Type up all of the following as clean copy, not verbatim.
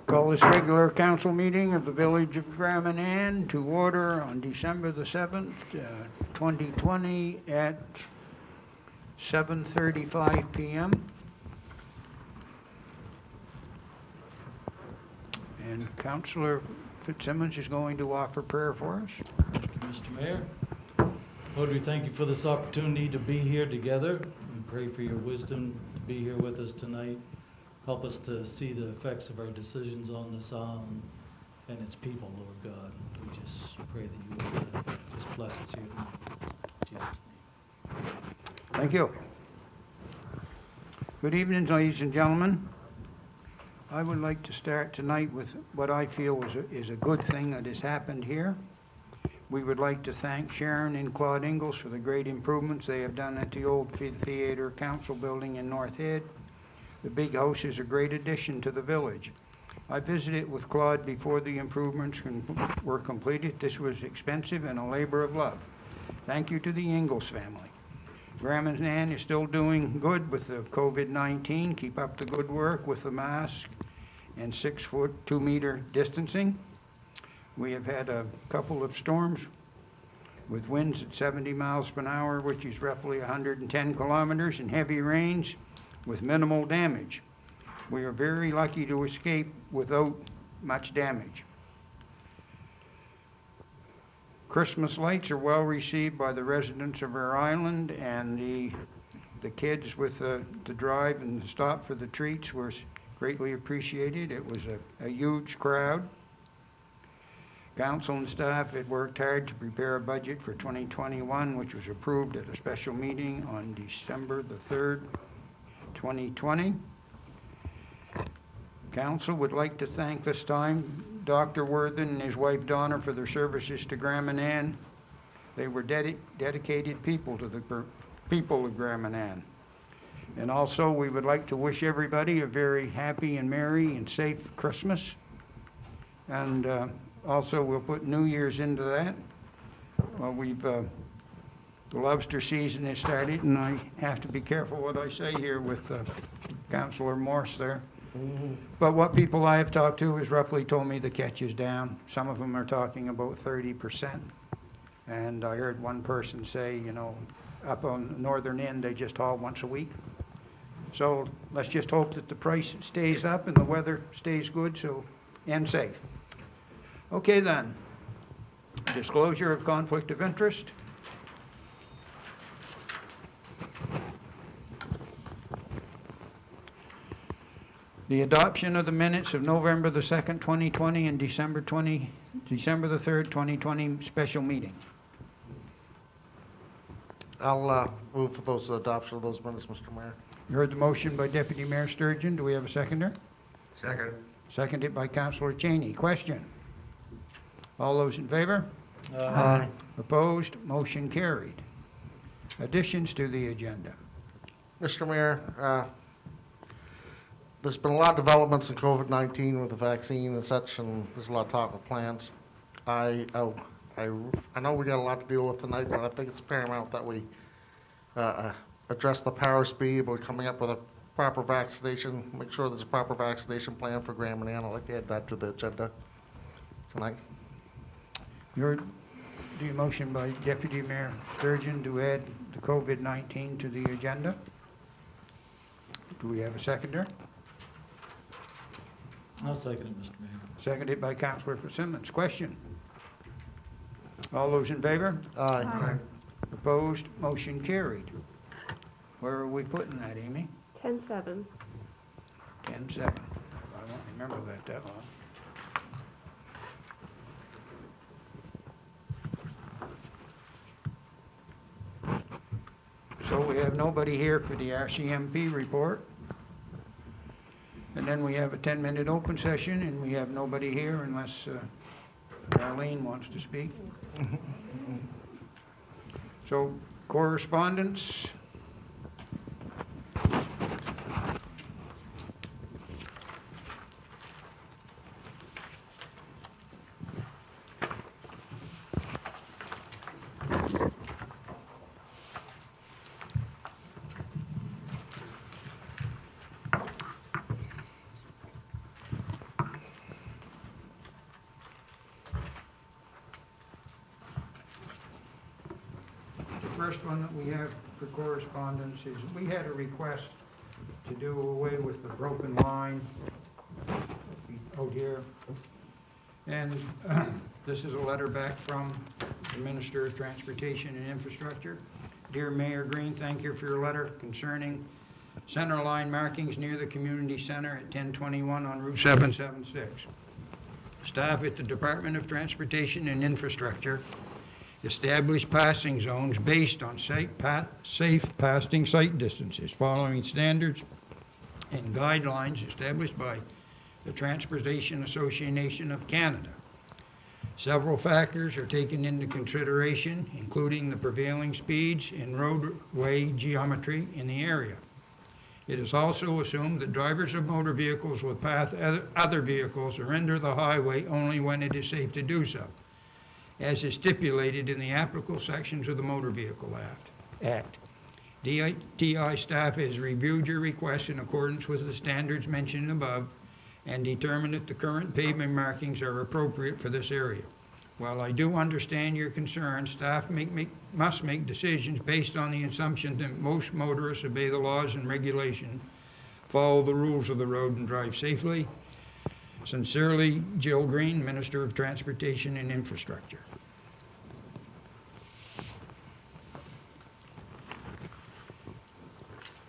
Call this regular council meeting of the Village of Manan to order on December the 7th, 2020 at 7:35 p.m. And Councilor Fitzsimmons is going to offer prayer for us. Thank you, Mr. Mayor. Lord, we thank you for this opportunity to be here together. We pray for your wisdom to be here with us tonight. Help us to see the effects of our decisions on this island and its people, Lord God. We just pray that you would just bless us here tonight. In Jesus' name. Thank you. Good evening, ladies and gentlemen. I would like to start tonight with what I feel is a good thing that has happened here. We would like to thank Sharon and Claude Ingalls for the great improvements they have done at the old Theater Council building in North Head. The big house is a great addition to the village. I visited with Claude before the improvements were completed. This was expensive and a labor of love. Thank you to the Ingalls family. Manan is still doing good with the COVID-19. Keep up the good work with the mask and 6-foot, 2-meter distancing. We have had a couple of storms with winds at 70 miles per hour, which is roughly 110 kilometers, and heavy rains with minimal damage. We are very lucky to escape without much damage. Christmas lights are well received by the residents of our island, and the kids with the drive and the stop for the treats were greatly appreciated. It was a huge crowd. Council and staff had worked hard to prepare a budget for 2021, which was approved at a special meeting on December the 3rd, 2020. Council would like to thank this time Dr. Worthen and his wife Donna for their services to Manan. They were dedicated people to the people of Manan. And also we would like to wish everybody a very happy and merry and safe Christmas. And also we'll put New Year's into that. Well, the lobster season has started, and I have to be careful what I say here with Councilor Morse there. But what people I have talked to has roughly told me the catch is down. Some of them are talking about 30%. And I heard one person say, you know, up on the northern end, they just haul once a week. So let's just hope that the price stays up and the weather stays good and safe. Okay then, disclosure of conflict of interest. The adoption of the minutes of November the 2nd, 2020 and December the 3rd, 2020 special meeting. I'll move for those adoption of those minutes, Mr. Mayor. You heard the motion by Deputy Mayor Sturgeon. Do we have a seconder? Second. Seconded by Councilor Cheney. Question? All those in favor? Aye. Opposed? Motion carried. Additions to the agenda. Mr. Mayor, there's been a lot of developments in COVID-19 with the vaccine and such, and there's a lot of talk of plans. I know we got a lot to deal with tonight, but I think it's paramount that we address the powers be about coming up with a proper vaccination, make sure there's a proper vaccination plan for Manan. I'd like to add that to the agenda tonight. You heard the motion by Deputy Mayor Sturgeon to add the COVID-19 to the agenda. Do we have a seconder? I'll second it, Mr. Mayor. Seconded by Councilor Fitzsimmons. Question? All those in favor? Aye. Opposed? Motion carried. Where are we putting that, Amy? 10-7. 10-7. I won't remember that long. So we have nobody here for the RCMP report. And then we have a 10-minute open session, and we have nobody here unless Arlene wants to speak. So correspondence. first one that we have for correspondence is, we had a request to do away with the broken line out here. And this is a letter back from the Minister of Transportation and Infrastructure. Dear Mayor Green, thank you for your letter concerning center line markings near the community center at 1021 on Route 776. Staff at the Department of Transportation and Infrastructure established passing zones based on safe passing sight distances, following standards and guidelines established by the Transportation Association of Canada. Several factors are taken into consideration, including the prevailing speeds and roadway geometry in the area. It is also assumed that drivers of motor vehicles will pass other vehicles or enter the highway only when it is safe to do so, as is stipulated in the applicable sections of the Motor Vehicle Act. DITI staff has reviewed your request in accordance with the standards mentioned above and determined that the current pavement markings are appropriate for this area. While I do understand your concerns, staff must make decisions based on the assumption that most motorists obey the laws and regulations, follow the rules of the road, and drive safely. Sincerely, Jill Green, Minister of Transportation and Infrastructure.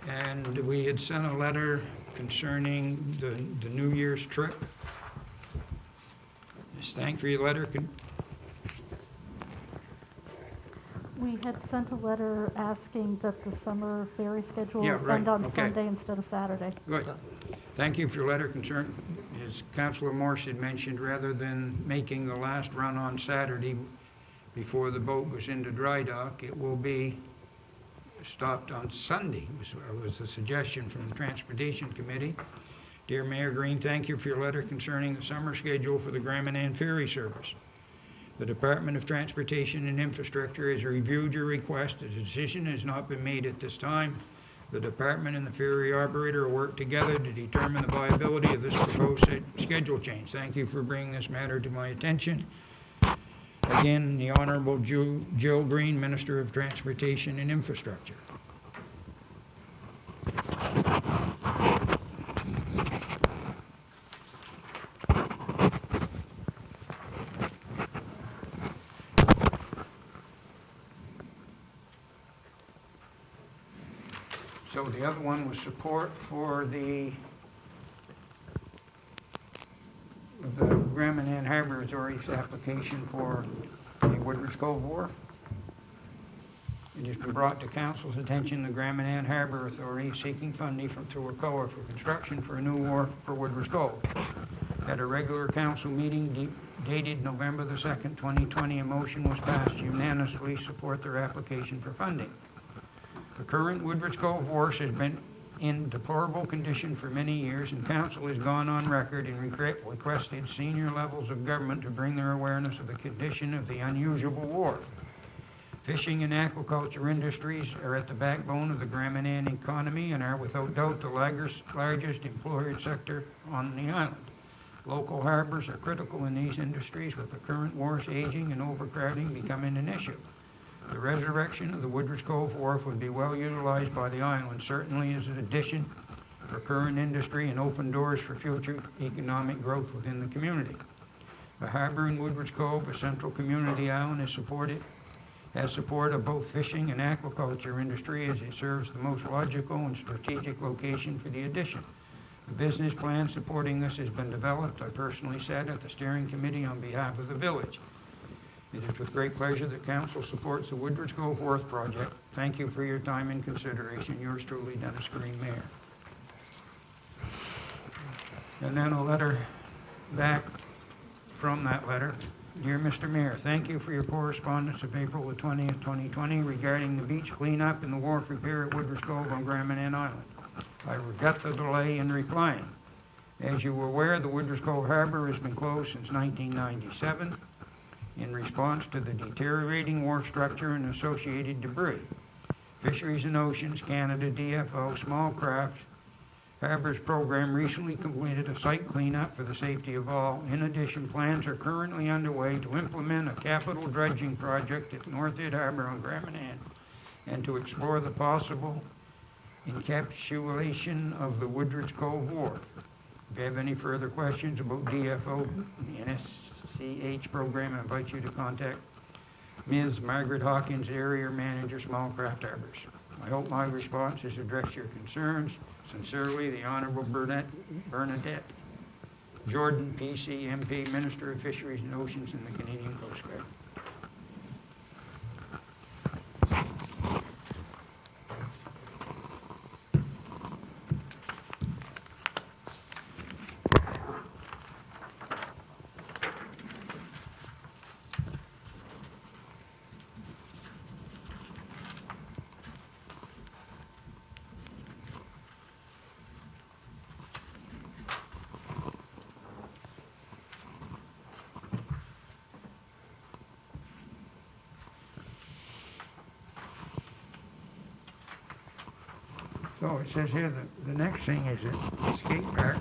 And we had sent a letter concerning the New Year's trip. Just thank for your letter. We had sent a letter asking that the summer ferry schedule Yeah, right, end on okay. Sunday instead of Saturday. Good. Thank you for your letter concern. As Councillor Morse had mentioned, rather than making the last run on Saturday before the boat goes into dry dock, it will be stopped on Sunday, was the suggestion from the Transportation Committee. Dear Mayor Green, thank you for your letter concerning the summer schedule for the Gramanan Ferry Service. The Department of Transportation and Infrastructure has reviewed your request. A decision has not been made at this time. The department and the ferry operator will work together to determine the viability of this proposed schedule change. Thank you for bringing this matter to my attention. Again, the Honorable Jill Green, Minister of Transportation and Infrastructure. So the other one was support for the Gramanan Harbor Authority's application for the Woodward's Cove Wharf. It has been brought to Council's attention the Gramanan Harbor Authority is seeking funding through ACOA for construction for a new wharf for Woodward's Cove. At a regular council meeting dated November the 2nd, 2020, a motion was passed unanimously to support their application for funding. The current Woodward's Cove Wharf has been in deplorable condition for many years, and Council has gone on record and requested senior levels of government to bring their awareness of the condition of the unusual wharf. Fishing and aquaculture industries are at the backbone of the Gramanan economy and are without doubt the largest employer sector on the island. Local harbors are critical in these industries, with the current wharfs aging and overcrowding becoming an issue. The resurrection of the Woodward's Cove Wharf would be well utilized by the island, certainly as an addition for current industry and open doors for future economic growth within the community. The harbor in Woodward's Cove, a central community island, has support of both fishing and aquaculture industry, as it serves the most logical and strategic location for the addition. The business plan supporting this has been developed. I personally sat at the steering committee on behalf of the village. It is with great pleasure that Council supports the Woodward's Cove Wharf project. Thank you for your time and consideration. Yours truly, Dennis Green, Mayor. And then a letter back from that letter. Dear Mr. Mayor, thank you for your correspondence of April the 20th, 2020 regarding the beach cleanup and the wharf repair at Woodward's Cove on Gramanan Island. I regret the delay in replying. As you are aware, the Woodward's Cove Harbor has been closed since 1997 in response to the deteriorating wharf structure and associated debris. Fisheries and Oceans Canada, DFO, Small Craft Harbors Program recently completed a site cleanup for the safety of all. In addition, plans are currently underway to implement a capital dredging project at North Head Harbor on Gramanan and to explore the possible encapsulation of the Woodridge Cove Wharf. If you have any further questions about DFO, the NSCH program, I invite you to contact Ms. Margaret Hawkins, Area Manager, Small Craft Harbors. I hope my response has addressed your concerns. Sincerely, the Honorable Bernadette Jordan, PC, MP, Minister of Fisheries and Oceans in the Canadian Coast Guard. So it says here that the next thing is a skate park.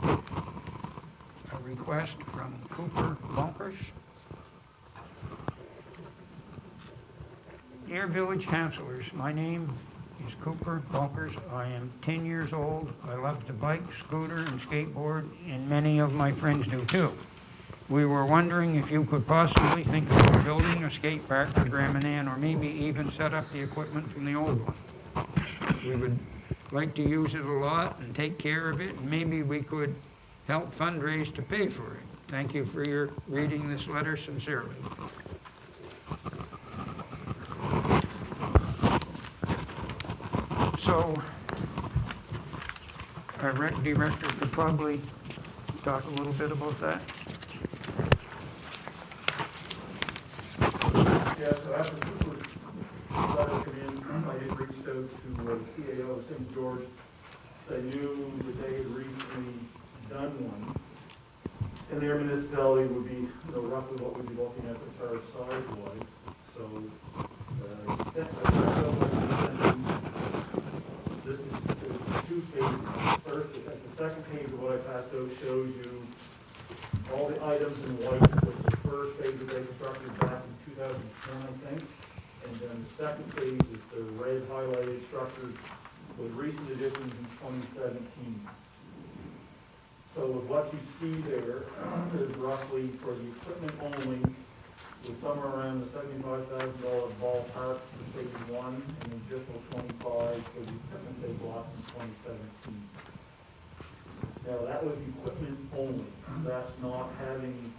A request from Cooper Bunkers. Dear Village Councilors, my name is Cooper Bunkers. I am 10 years old. I love to bike, scooter, and skateboard, and many of my friends do too. We were wondering if you could possibly think about building a skate park for Grand Manan, or maybe even set up the equipment from the old one. We would like to use it a lot and take care of it, and maybe we could help fundraise to pay for it. Thank you for your reading this letter sincerely. So, our rec director could probably talk a little bit about that. Yeah, so after Cooper's letter came in, I had reached out to the CAO of St. George. I knew that they had recently done one. And their municipality would be, roughly what we'd be looking at as far as size-wise. So, this is two pages. First, the second page of what I passed out shows you all the items in white, which the first page that they constructed back in 2010, I think. And then the second page is the red highlighted structures with recent additions in 2017. So with what you see there is roughly for the equipment only, with somewhere around the $75,000 ballpark for phase one, and an additional 25 for the equipment they bought in 2017. Now that was equipment only. That's not having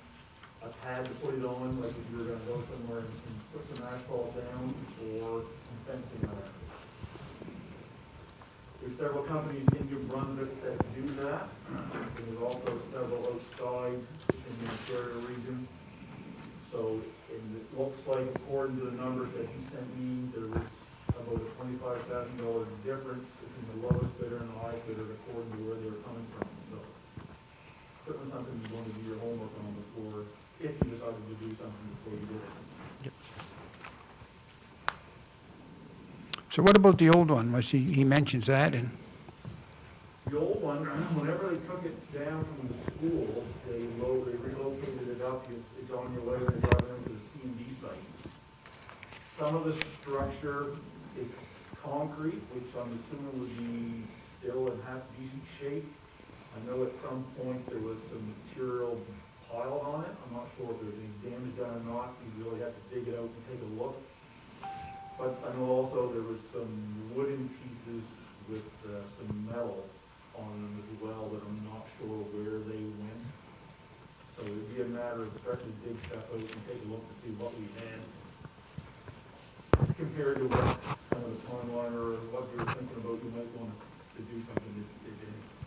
a pad to put it on, like if you were going to go somewhere and put some asphalt down or some fencing around it. There's several companies in New Brunswick that do that. There's also several outside in the Ontario region. So it looks like, according to the numbers that he sent me, there was about a $25,000 difference between the lowest bidder and the highest bidder according to where they were coming from. So certainly something you want to do your homework on before, if you decided to do something before you did it. So what about the old one? Was he mentions that, and The old one, whenever they took it down from the school, they relocated it up. It's on your way when you're driving into the C&D site. Some of the structure is concrete, which I'm assuming would be still in half decent shape. I know at some point there was some material piled on it. I'm not sure if there's any damage done or not. You really have to dig it out and take a look. But I know also there was some wooden pieces with some metal on them as well that I'm not sure where they went. So it'd be a matter of starting to dig stuff out and take a look to see what we had compared to what kind of the timeline or what you were thinking about you might want to do something if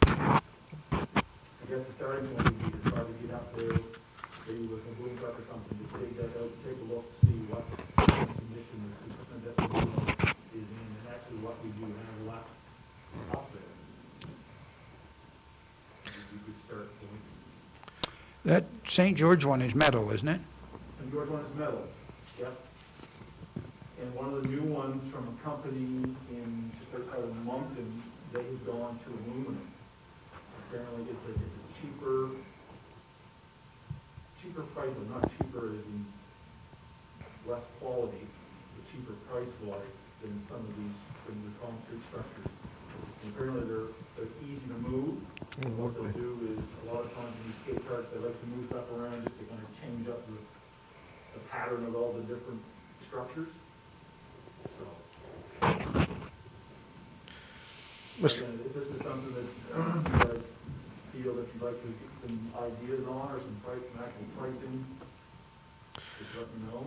I guess the starting point would be to try to get up there, maybe with a boom truck or something, to dig that out, take a look, see what condition the equipment that we is in, and actually what we do have left up there. We could start going. that St. George one is metal, isn't it? And yours one is metal, yep. And one of the new ones from a company in just outside of Moncton, they have gone to aluminum. Apparently it's a cheaper price, but not cheaper as in less quality, but cheaper price-wise than some of these concrete structures. And apparently they're easy to move. And what they'll do is, a lot of times in these skate parks, they like to move stuff around just to kind of change up the pattern of all the different structures. So, again, if this is something that you guys feel that you'd like to get some ideas on or some actual pricing, just let me know.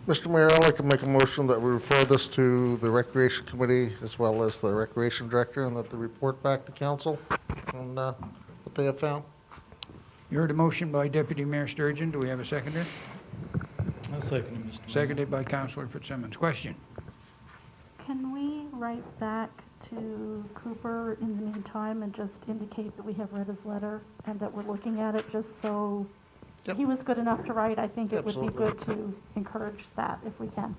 Mr. Mayor, I'd like to make a motion that we refer this to the Recreation Committee as well as the Recreation Director, and that they report back to council on what they have found. You heard a motion by Deputy Mayor Sturgeon. Do we have a seconder? I'll second it, Mr. Mayor. Seconded by Councillor Fitzsimmons. Question? Can we write back to Cooper in the meantime and just indicate that we have read his letter and that we're looking at it, just so Yep. he was good enough to write? I think it would be Absolutely. good to encourage that if we can.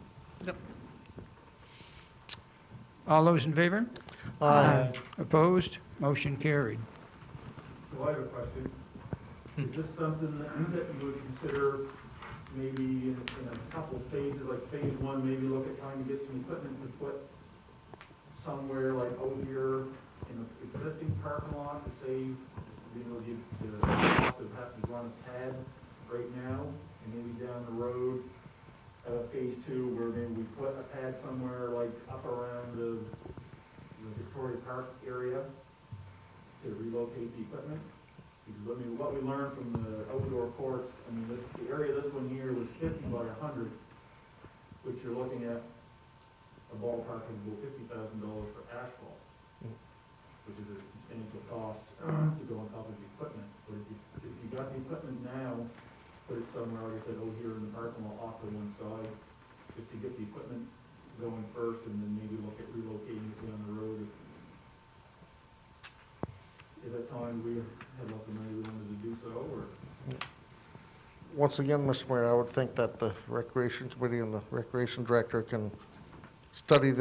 All those in favor? Aye. Opposed? Motion carried. So I have a question. Is this something that you would consider maybe in a couple phases, like phase one, maybe look at trying to get some equipment to put somewhere like out here in the existing parking lot to save, the cost of having to run a pad right now, and maybe down the road, phase two, where maybe we put a pad somewhere like up around the Victoria Park area to relocate the equipment? Because, I mean, what we learned from the outdoor courts, I mean, the area, this one here was 50 by 100, which you're looking at a ballpark of about $50,000 for asphalt, which is a substantial cost to go on top of the equipment. But if you got the equipment now, put it somewhere, like I said, here in the parking lot off to one side, just to get the equipment going first, and then maybe look at relocating it down the road. At that time, we had lots of money we wanted to do so, or? Once again, Mr. Mayor, I would think that the Recreation Committee and the Recreation Director can study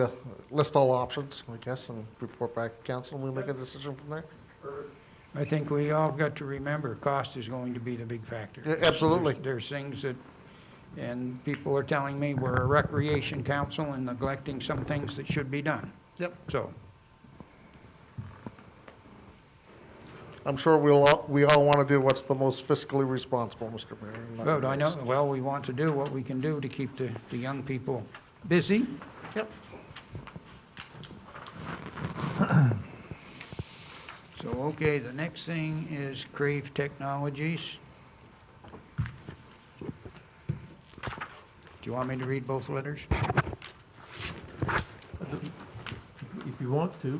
list all options, I guess, and report back to council, and we make a decision from there. Perfect. I think we all got to remember, cost is going to be the big factor. Yeah, absolutely. There's things that, and people are telling me we're a recreation council and neglecting some things that should be done. Yep. So, I'm sure we all want to do what's the most fiscally responsible, Mr. Mayor. in my good, I know, views. well, we want to do what we can do to keep the young people busy. Yep. So, okay, the next thing is Crave Technologies. Do you want me to read both letters? If you want to.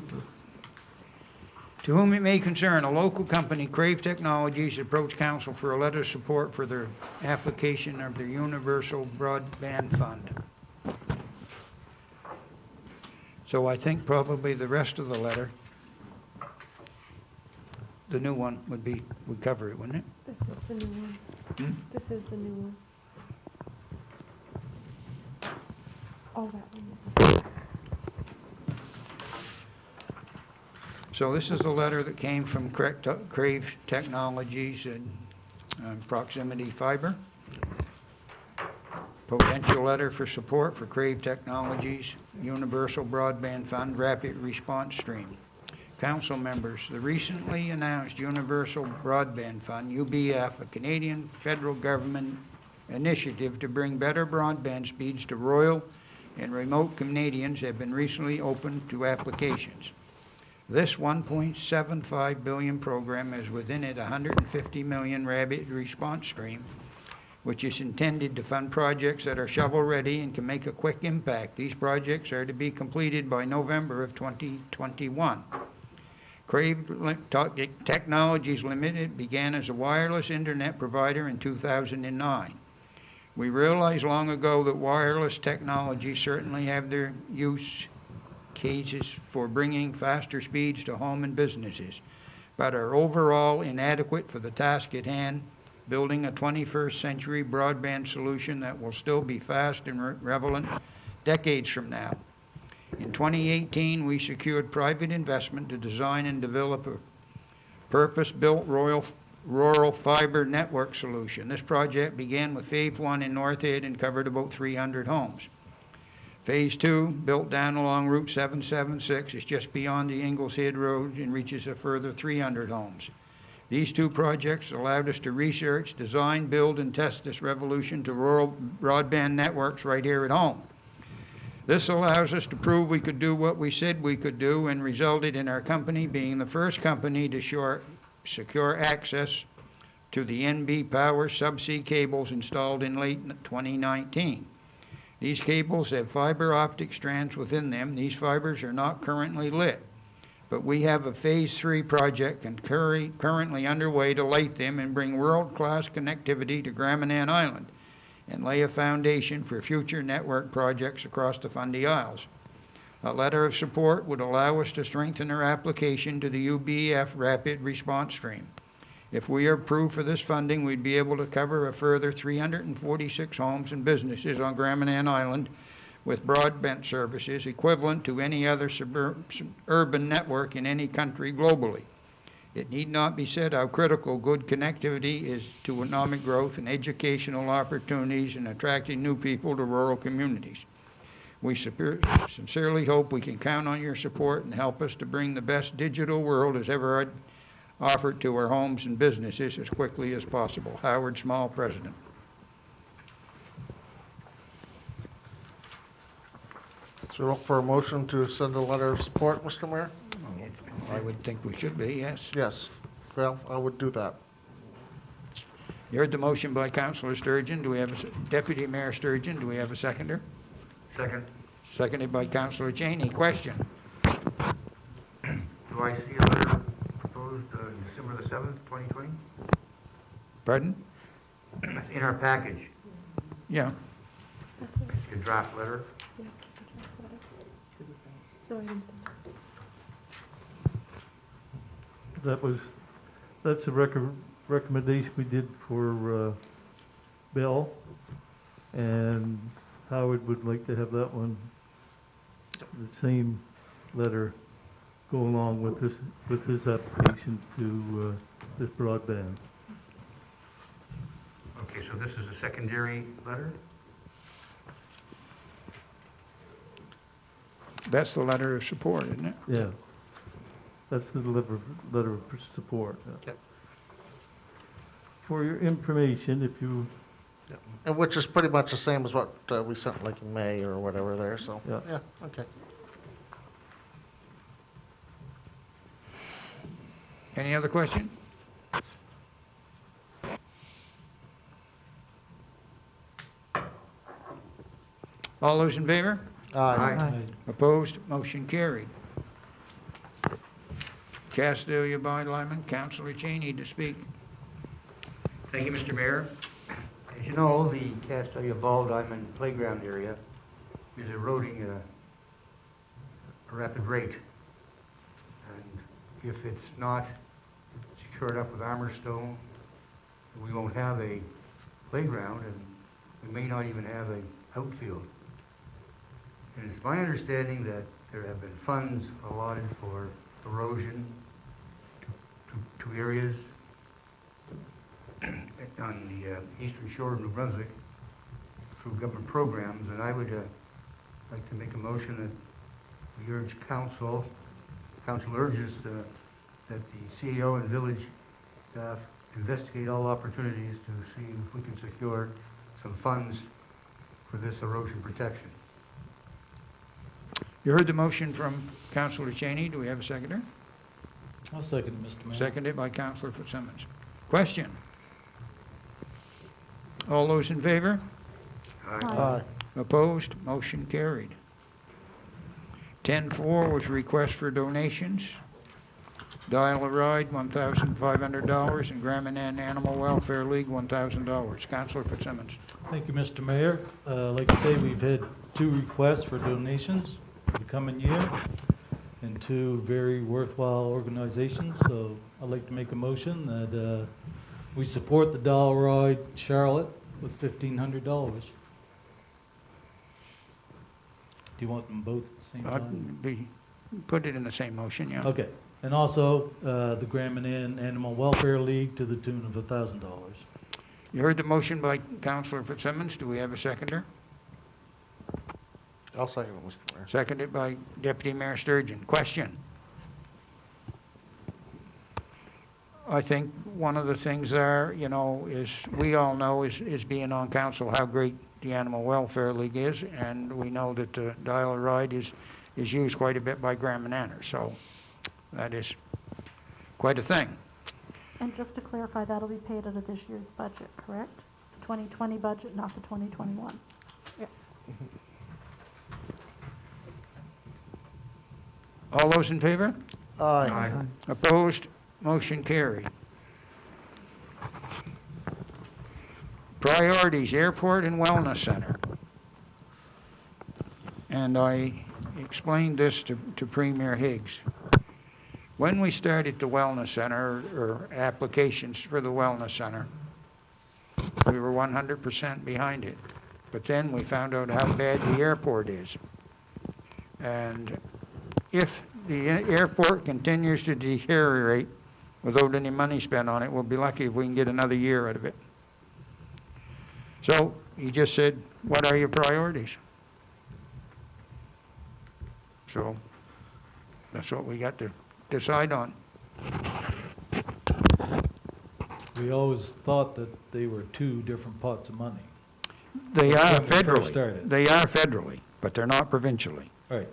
To whom it may concern, a local company, Crave Technologies, approached council for a letter of support for their application of their Universal Broadband Fund. So I think probably the rest of the letter, the new one would cover it, wouldn't it? This is the new one. Hmm? This is the new one. Oh, that one. So this is a letter that came from Crave Technologies and Proximity Fiber. Potential letter for support for Crave Technologies, Universal Broadband Fund, Rapid Response Stream. Council members, the recently announced Universal Broadband Fund, UBF, a Canadian federal government initiative to bring better broadband speeds to rural and remote Canadians, have been recently opened to applications. This $1.75 billion program has within it $150 million rapid response stream, which is intended to fund projects that are shovel-ready and can make a quick impact. These projects are to be completed by November of 2021. Crave Technologies Limited began as a wireless internet provider in 2009. We realized long ago that wireless technologies certainly have their use cases for bringing faster speeds to home and businesses, but are overall inadequate for the task at hand, building a 21st century broadband solution that will still be fast and relevant decades from now. In 2018, we secured private investment to design and develop a purpose-built rural fiber network solution. This project began with Phase 1 in North Head and covered about 300 homes. Phase 2, built down along Route 776, is just beyond the Ingalls Head Road and reaches a further 300 homes. These two projects allowed us to research, design, build, and test this revolution to rural broadband networks right here at home. This allows us to prove we could do what we said we could do, and resulted in our company being the first company to secure access to the NB Power subsea cables installed in late 2019. These cables have fiber optic strands within them. These fibers are not currently lit, but we have a Phase 3 project currently underway to light them and bring world-class connectivity to Gramanan Island and lay a foundation for future network projects across the Fundy Isles. A letter of support would allow us to strengthen our application to the UBF Rapid Response Stream. If we are approved for this funding, we'd be able to cover a further 346 homes and businesses on Gramanan Island with broadband services equivalent to any other urban network in any country globally. It need not be said how critical good connectivity is to economic growth and educational opportunities and attracting new people to rural communities. We sincerely hope we can count on your support and help us to bring the best digital world has ever offered to our homes and businesses as quickly as possible. Howard Small, President. So look for a motion to send a letter of support, Mr. Mayor? I would think we should be, yes. Yes. Well, I would do that. You heard the motion by Councillor Sturgeon. Do we have Deputy Mayor Sturgeon? Do we have a seconder? Second. Seconded by Councillor Cheney. Question? Do I see a letter proposed December the 7th, 2020? Pardon? That's in our package. Yeah. That's it. It's a draft letter. Yeah, it's the draft letter. No, I didn't see it. That's a recommendation we did for Bill, and Howard would like to have that one, the same letter, go along with his application to this broadband. Okay, so this is a secondary letter? That's the letter of support, isn't it? Yeah, that's the letter of support. Yep. For your information, if you, And which is pretty much the same as what we sent like in May or whatever there, so, Yeah. yeah, okay. Any other question? All those in favor? Aye. Aye. Opposed? Motion carried. Castelia by Lyman, Councillor Cheney to speak. Thank you, Mr. Mayor. As you know, the Castelia Ball Diamond Playground area is eroding at a rapid rate. And if it's not secured up with armor stone, we won't have a playground, and we may not even have an outfield. And it's my understanding that there have been funds allotted for erosion to areas on the eastern shore of New Brunswick through government programs, and I would like to make a motion that we urge council urges that the CEO and village staff investigate all opportunities to see if we can secure some funds for this erosion protection. You heard the motion from Councillor Cheney. Do we have a seconder? I'll second it, Mr. Mayor. Seconded by Councillor Fitzsimmons. Question? All those in favor? Aye. Opposed? Motion carried. 10-4 was request for donations. Dial-A-Ride, $1,500, and Gramanan Animal Welfare League, $1,000. Councillor Fitzsimmons. Thank you, Mr. Mayor. Like I say, we've had 2 requests for donations for the coming year, and 2 very worthwhile organizations. So I'd like to make a motion that we support the Dial-A-Ride Charlotte with $1,500. Do you want them both at the same time? Put it in the same motion, yeah. Okay. And also, the Gramanan Animal Welfare League to the tune of $1,000. You heard the motion by Councillor Fitzsimmons. Do we have a seconder? I'll second it, Mr. Mayor. seconded by Deputy Mayor Sturgeon. Question? I think one of the things there, you know, is, we all know is being on council how great the Animal Welfare League is, and we know that the dial-a-ride is used quite a bit by Grand Mananners, so that is quite a thing. And just to clarify, that'll be paid out of this year's budget, correct? 2020 budget, not the 2021. All those in favor? Aye. Opposed? Motion carried. Priorities, Airport and Wellness Center. And I explained this to Premier Higgs. When we started the Wellness Center, or applications for the Wellness Center, we were 100% behind it. But then we found out how bad the airport is. And if the airport continues to deteriorate without any money spent on it, we'll be lucky if we can get another year out of it. So he just said, what are your priorities? So that's what we got to decide on. We always thought that they were two different pots of money. They are When we first federally. started. They are federally, but they're not provincially. Right.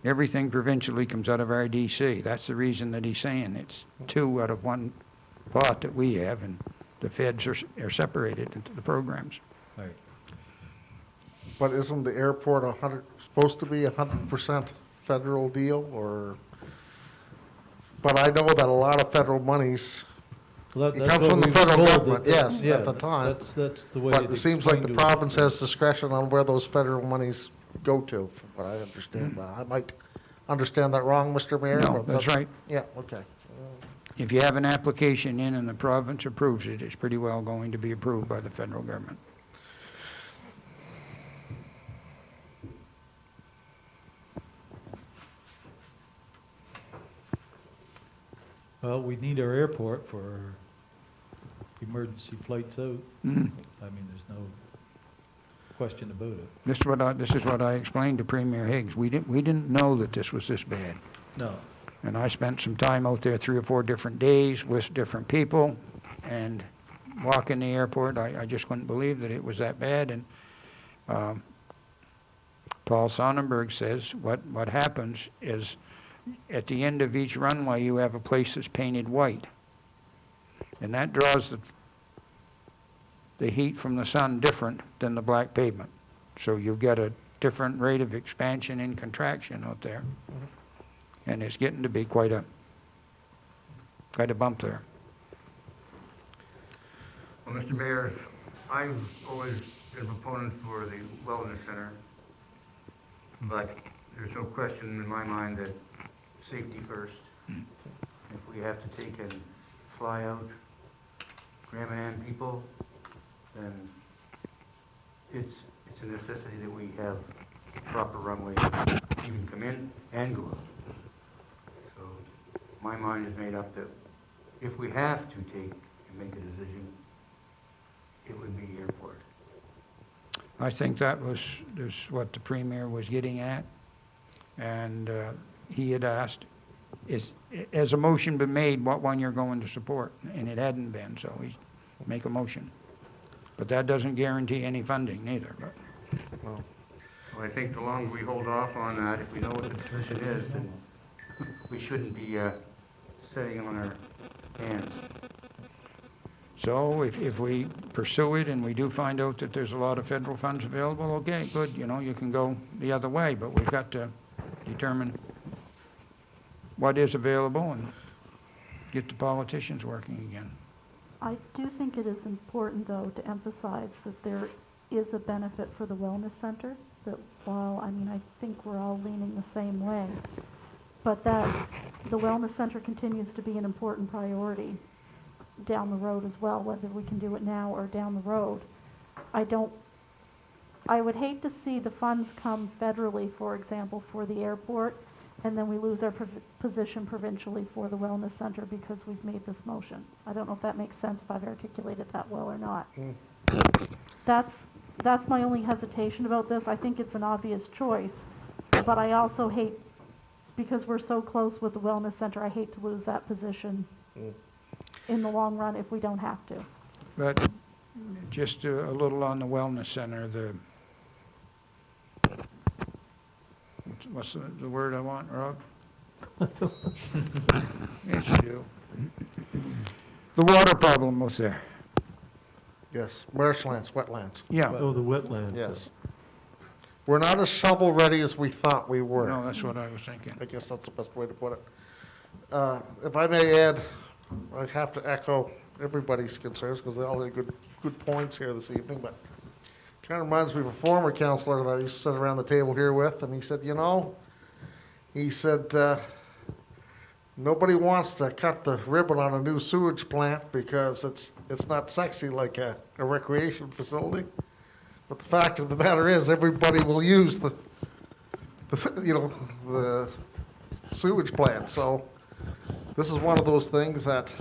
Everything provincially comes out of our DC. That's the reason that he's saying it's two out of one pot that we have, and the feds are separated into the programs. Right. But isn't the airport supposed to be 100% federal deal, or? But I know that a lot of federal monies, Well, it that's comes what from the we were federal told government, that- yes, yeah, at the time. That's the way but it it seems like the explained to us. province has discretion on where those federal monies go to, from what I understand. I might understand that wrong, Mr. Mayor. No, but that's right. Yeah, okay. If you have an application in and the province approves it, it's pretty well going to be approved by the federal government. Well, we need our airport for emergency flights out. Mhm. I mean, there's no question about it. This is what I explained to Premier Higgs. We didn't know that this was this bad. No. And I spent some time out there 3 or 4 different days with different people, and walking the airport, I just couldn't believe that it was that bad. And Paul Sonnenberg says what happens is at the end of each runway, you have a place that's painted white. And that draws the heat from the sun different than the black pavement. So you get a different rate of expansion and contraction out there. And it's getting to be quite a bump there. Well, Mr. Mayor, I've always been a proponent for the Wellness Center, but there's no question in my mind that safety first. If we have to take and fly out Grand Manan people, then it's a necessity that we have proper runway to even come in and go out. So my mind is made up that if we have to take and make a decision, it would be airport. I think that was what the Premier was getting at. And he had asked, has a motion been made, what one you're going to support? And it hadn't been, so we make a motion. But that doesn't guarantee any funding neither. But Well, Well, I think the longer we hold off on that, if we know what the position is, then we shouldn't be sitting on our hands. So if we pursue it and we do find out that there's a lot of federal funds available, okay, good, you can go the other way, but we've got to determine what is available and get the politicians working again. I do think it is important, though, to emphasize that there is a benefit for the wellness center, that while, I think we're all leaning the same way, but that the wellness center continues to be an important priority down the road as well, whether we can do it now or down the road. I would hate to see the funds come federally, for example, for the airport, and then we lose our position provincially for the wellness center because we've made this motion. I don't know if that makes sense, if I've articulated that well or not. That's that's my only hesitation about this. I think it's an obvious choice, but I also hate, because we're so close with the wellness center, I hate to lose that position in the long run if we don't have to. But just a little on the wellness center, what's the word I want, Rob? Yes, you do. The water problem was there. Yes, marshlands, wetlands, Yeah, Oh, the wetlands. yes. We're not as shovel-ready as we thought we were. no, that's what I was thinking. I guess that's the best way to put it. If I may add, I have to echo everybody's concerns, because they all had good points here this evening, but kind of reminds me of a former counselor that I used to sit around the table here with, and he said, nobody wants to cut the ribbon on a new sewage plant because it's not sexy like a recreation facility. But the fact of the matter is, everybody will use the sewage plant. So this is one of those things that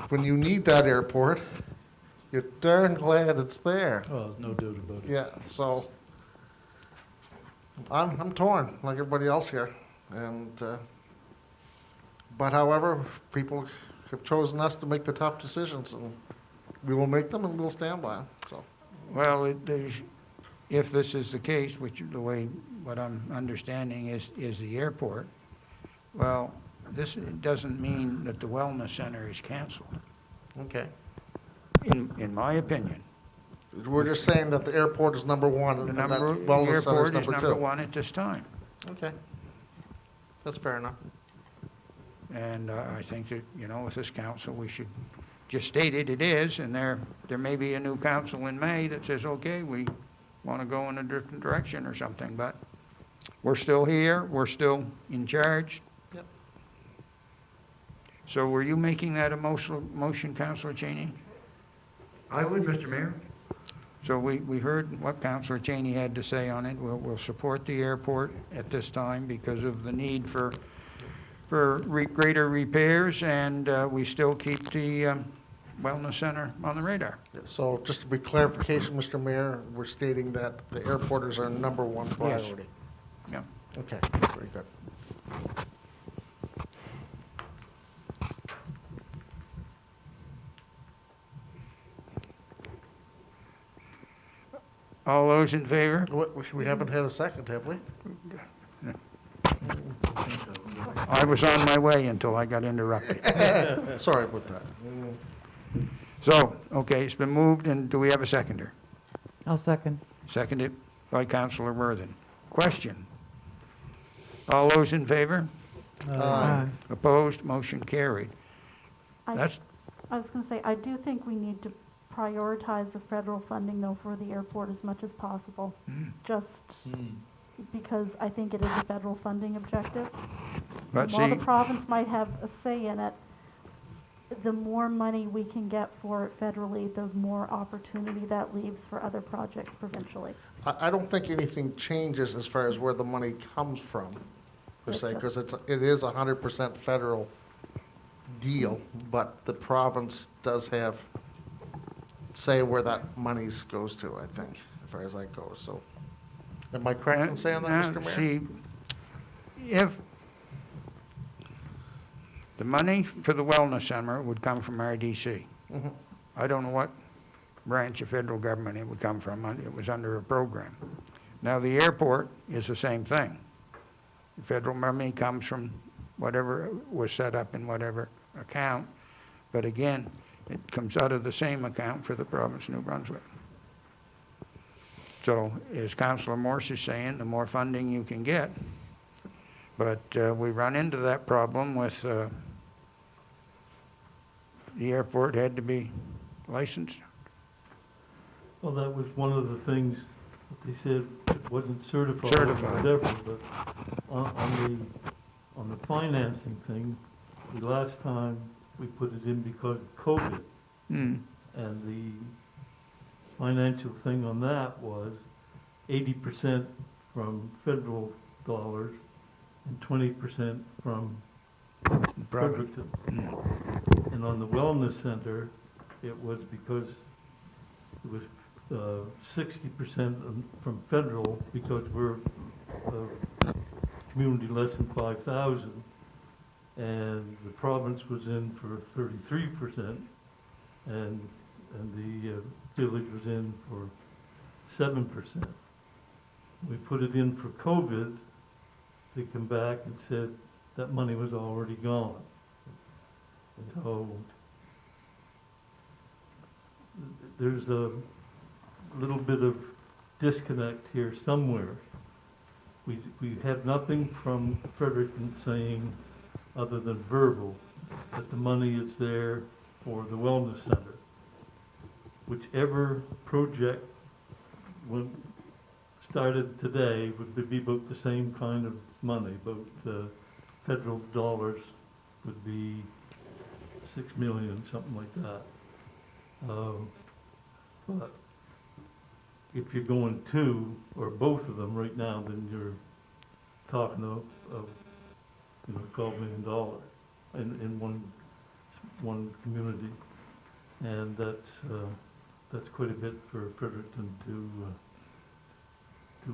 when you need that airport, you're darn glad it's there. Oh, there's no doubt about it. Yeah, so I'm torn like everybody else here, and but however, people have chosen us to make the tough decisions, and we will make them and we'll stand by them. So Well, if this is the case, which the way, what I'm understanding is the airport, well, this doesn't mean that the wellness center is canceled, okay, in my opinion. we're just saying that the airport is number one, The and that number, the wellness center is airport is number number two. one at this time. Okay, that's fair enough. And I think that, with this council, we should just state it is, and there may be a new council in May that says, okay, we want to go in a different direction or something, but we're still here, we're still in charge. Yep. So were you making that a motion, Councillor Cheney? I would, Mr. Mayor. So we heard what Councillor Cheney had to say on it. We'll support the airport at this time because of the need for greater repairs, and we still keep the wellness center on the radar. So just to be clarification, Mr. Mayor, we're stating that the airport is our number one priority. Yeah. Okay, very good. All those in favor? We haven't had a second, have we? I was on my way until I got interrupted. Sorry about that. So, okay, it's been moved, and do we have a seconder? I'll second. Seconded by Councillor Worthen. Question? All those in favor? Aye. Opposed? Motion carried. I That's, I was going to say, I do think we need to prioritize the federal funding, though, for the airport as much as possible, just because I think it is a federal funding objective. but While the see, province might have a say in it, the more money we can get for it federally, the more opportunity that leaves for other projects provincially. I don't think anything changes as far as where the money comes from, per se, because it is 100% federal deal, but the province does have say where that money goes to, I think, as far as that goes, so. Am I correct in saying that, Mr. Mayor? see, if the money for the wellness center would come from RDC. Mhm. I don't know what branch of federal government it would come from. It was under a program. Now, the airport is the same thing. The federal money comes from whatever was set up in whatever account, but again, it comes out of the same account for the province of New Brunswick. So, as Councillor Morse is saying, the more funding you can get, but we run into that problem with the airport had to be licensed. Well, that was one of the things that they said it wasn't certified or Certified. whatever, but on the financing thing, the last time we put it in because of COVID, Mm. and the financial thing on that was 80% from federal dollars and 20% from Probably. Fredericton. And on the wellness center, it was because it was 60% from federal, because we're a community less than 5,000, and the province was in for 33%, and the village was in for 7%. We put it in for COVID. They come back and said that money was already gone. So there's a little bit of disconnect here somewhere. We have nothing from Fredericton saying, other than verbal, that the money is there for the wellness center. Whichever project when started today would be about the same kind of money, about federal dollars would be 6 million, something like that. But if you're going two or both of them right now, then you're talking of $12 million in one community, and that's quite a bit for Fredericton to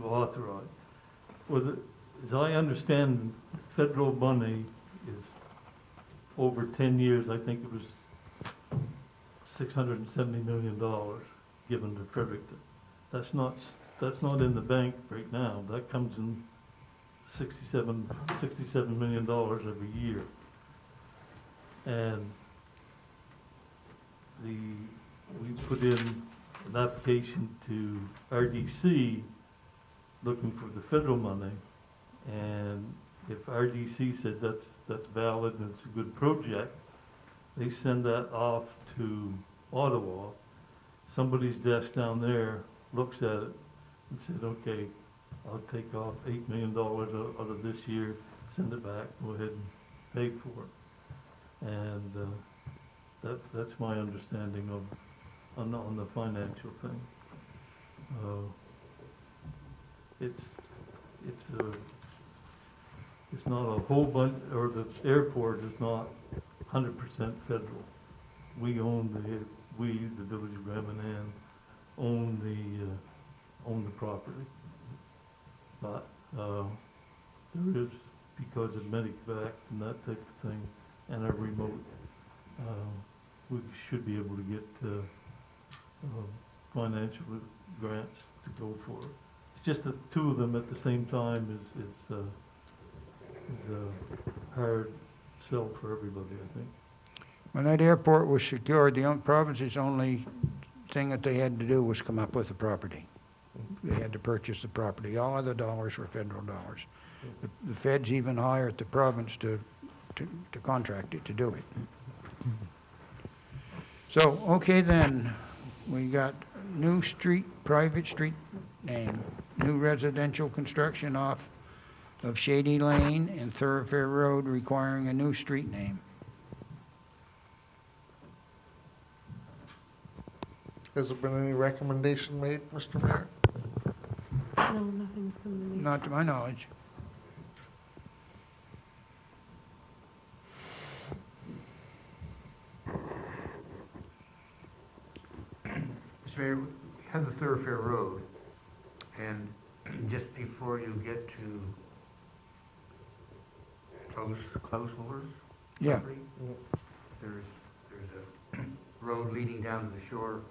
authorize. Well, as I understand, federal money is over 10 years. I think it was $670 million given to Fredericton. That's not in the bank right now. That comes in $67 million every year. And we put in an application to RDC looking for the federal money, and if RDC said that's valid and it's a good project, they send that off to Ottawa. Somebody's desk down there looks at it and said, okay, I'll take off $8 million out of this year, send it back, go ahead and pay for it. And that's my understanding on the financial thing. It's not a whole bunch, or the airport is not 100% federal. We own the village of Grand Manan, own the property. But there is, because of Medivac and that type of thing, and our remote, we should be able to get financial grants to go for it. It's just that two of them at the same time is a hard sell for everybody, I think. When that airport was secured, the province's only thing that they had to do was come up with the property. They had to purchase the property. All other dollars were federal dollars. The feds even hired the province to contract it, to do it. So, okay then, we got new street, private street name, new residential construction off of Shady Lane and Thoroughfare Road requiring a new street name. Has there been any recommendation made, Mr. Mayor? No, nothing's come to me. Not to my knowledge. Mr. Mayor, we have the Thoroughfare Road, and just before you get to Close Moors Yeah. property, there's a road leading down to the shore.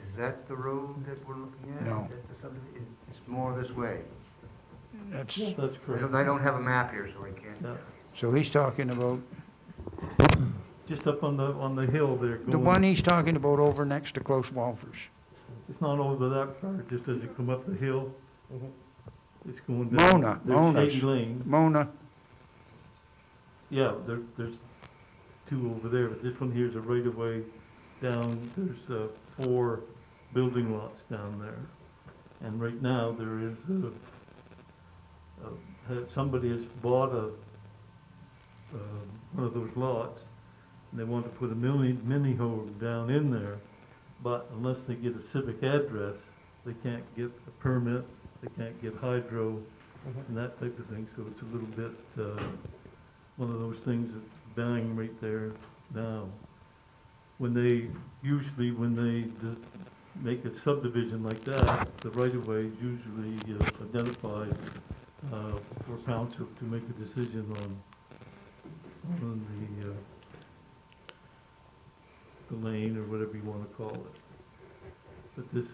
Is that the road that we're looking at? No. Is that the subdivision? It's more this way. That's, That's correct. I don't have a map here, so I can't. Yeah. so he's talking about, Just up on the hill there. the one he's talking about over next to Close Walfers. It's not over that far, just as you come up the hill. Mhm. It's going down. Mona, There's Mona's. Shady Lane. Mona, Yeah, there's two over there, but this one here is a right of way down. There's 4 building lots down there. And right now, there is somebody has bought one of those lots, and they want to put a mini home down in there, but unless they get a civic address, they can't get a permit, they can't get hydro, and that type of thing, so it's a little bit, one of those things that's dying right there now. When they make a subdivision like that, the right-of-way is usually identified for township to make a decision on the lane or whatever you want to call it. But this,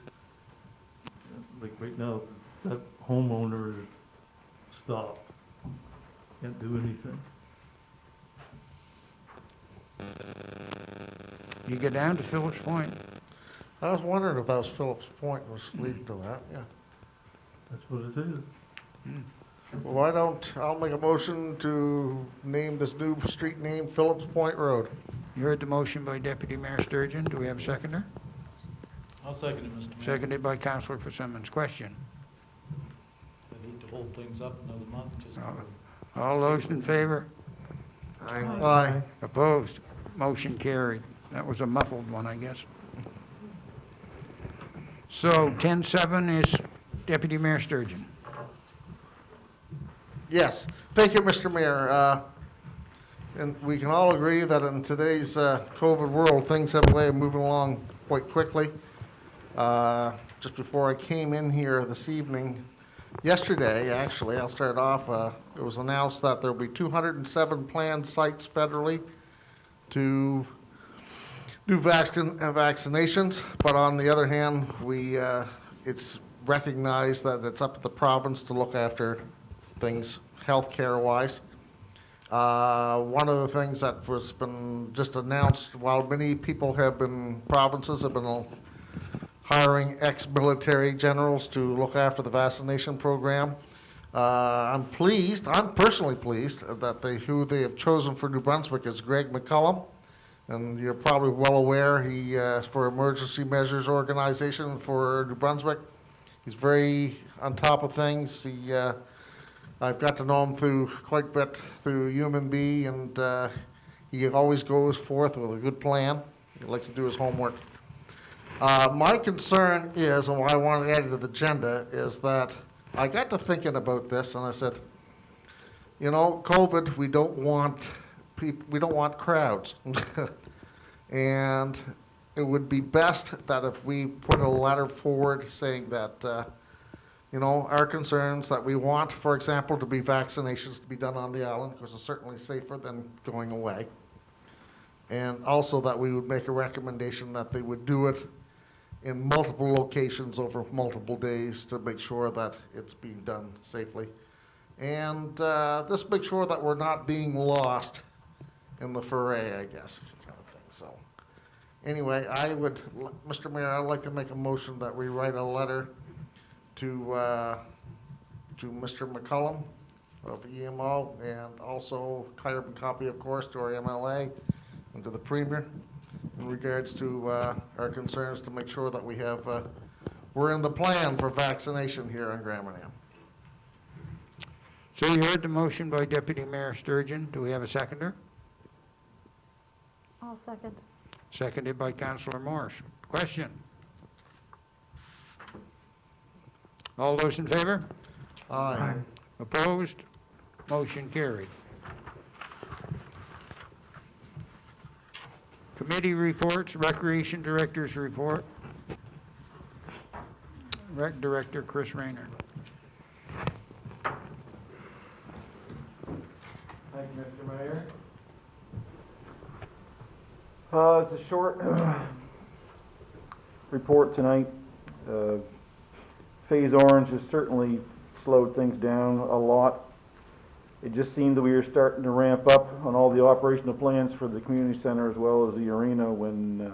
like right now, that homeowner is stopped, can't do anything. You get down to Phillips Point. I was wondering if that was Phillips Point was leading to that, yeah. That's what it is. Well, why don't, I'll make a motion to name this new street name Phillips Point Road. You heard the motion by Deputy Mayor Sturgeon. Do we have a seconder? I'll second it, Mr. Mayor. Seconded by Councillor Simmons. Question. I hate to hold things up another month, just. All those in favor? Aye. Opposed? Motion carried. That was a muffled one, I guess. So 10-7 is Deputy Mayor Sturgeon. Yes, thank you, Mr. Mayor. And we can all agree that in today's COVID world, things have a way of moving along quite quickly. Just before I came in here this evening, yesterday, actually, I'll start off, it was announced that there will be 207 planned sites federally to do vaccinations, but on the other hand, it's recognized that it's up to the province to look after things healthcare-wise. One of the things that was been just announced, while many people provinces have been hiring ex-military generals to look after the vaccination program, I'm personally pleased that who they have chosen for New Brunswick is Greg McCullum. And you're probably well aware, he, for Emergency Measures Organization for New Brunswick, he's very on top of things. I've got to know him through quite a bit through UMB, and he always goes forth with a good plan. He likes to do his homework. My concern is, and why I want to add it to the agenda, is that I got to thinking about this, and I said, you know, COVID, we don't want crowds. And it would be best that if we put a letter forward saying that, you know, our concerns that we want, for example, to be vaccinations to be done on the island, because it's certainly safer than going away. And also that we would make a recommendation that they would do it in multiple locations over multiple days to make sure that it's being done safely. And just make sure that we're not being lost in the foray, I guess, kind of thing. So anyway, Mr. Mayor, I'd like to make a motion that we write a letter to Mr. McCullum of EMO, and also carbon copy, of course, to our MLA and to the Premier in regards to our concerns to make sure that we're in the plan for vaccination here in Grand Manan. So you heard the motion by Deputy Mayor Sturgeon. Do we have a seconder? I'll second. Seconded by Councillor Morris. Question. All those in favor? Aye. Opposed? Motion carried. Committee reports, Recreation Director's report. Rec Director Chris Rayner. Thank you, Mr. Mayor. It's a short report tonight. Phase Orange has certainly slowed things down a lot. It just seemed that we were starting to ramp up on all the operational plans for the community center as well as the arena when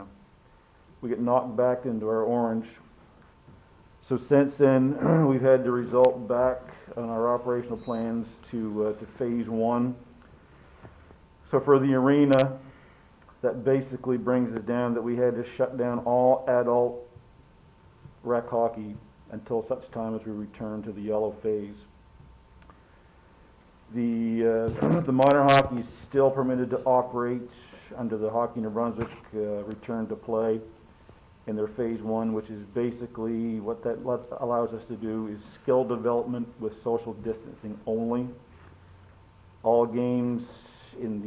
we get knocked back into our orange. So since then, we've had to result back on our operational plans to phase 1. So for the arena, that basically brings us down that we had to shut down all adult rec hockey until such time as we return to the yellow phase. The minor hockey is still permitted to operate under the Hockey New Brunswick return to play in their phase 1, which is basically what that allows us to do is skill development with social distancing only. All games in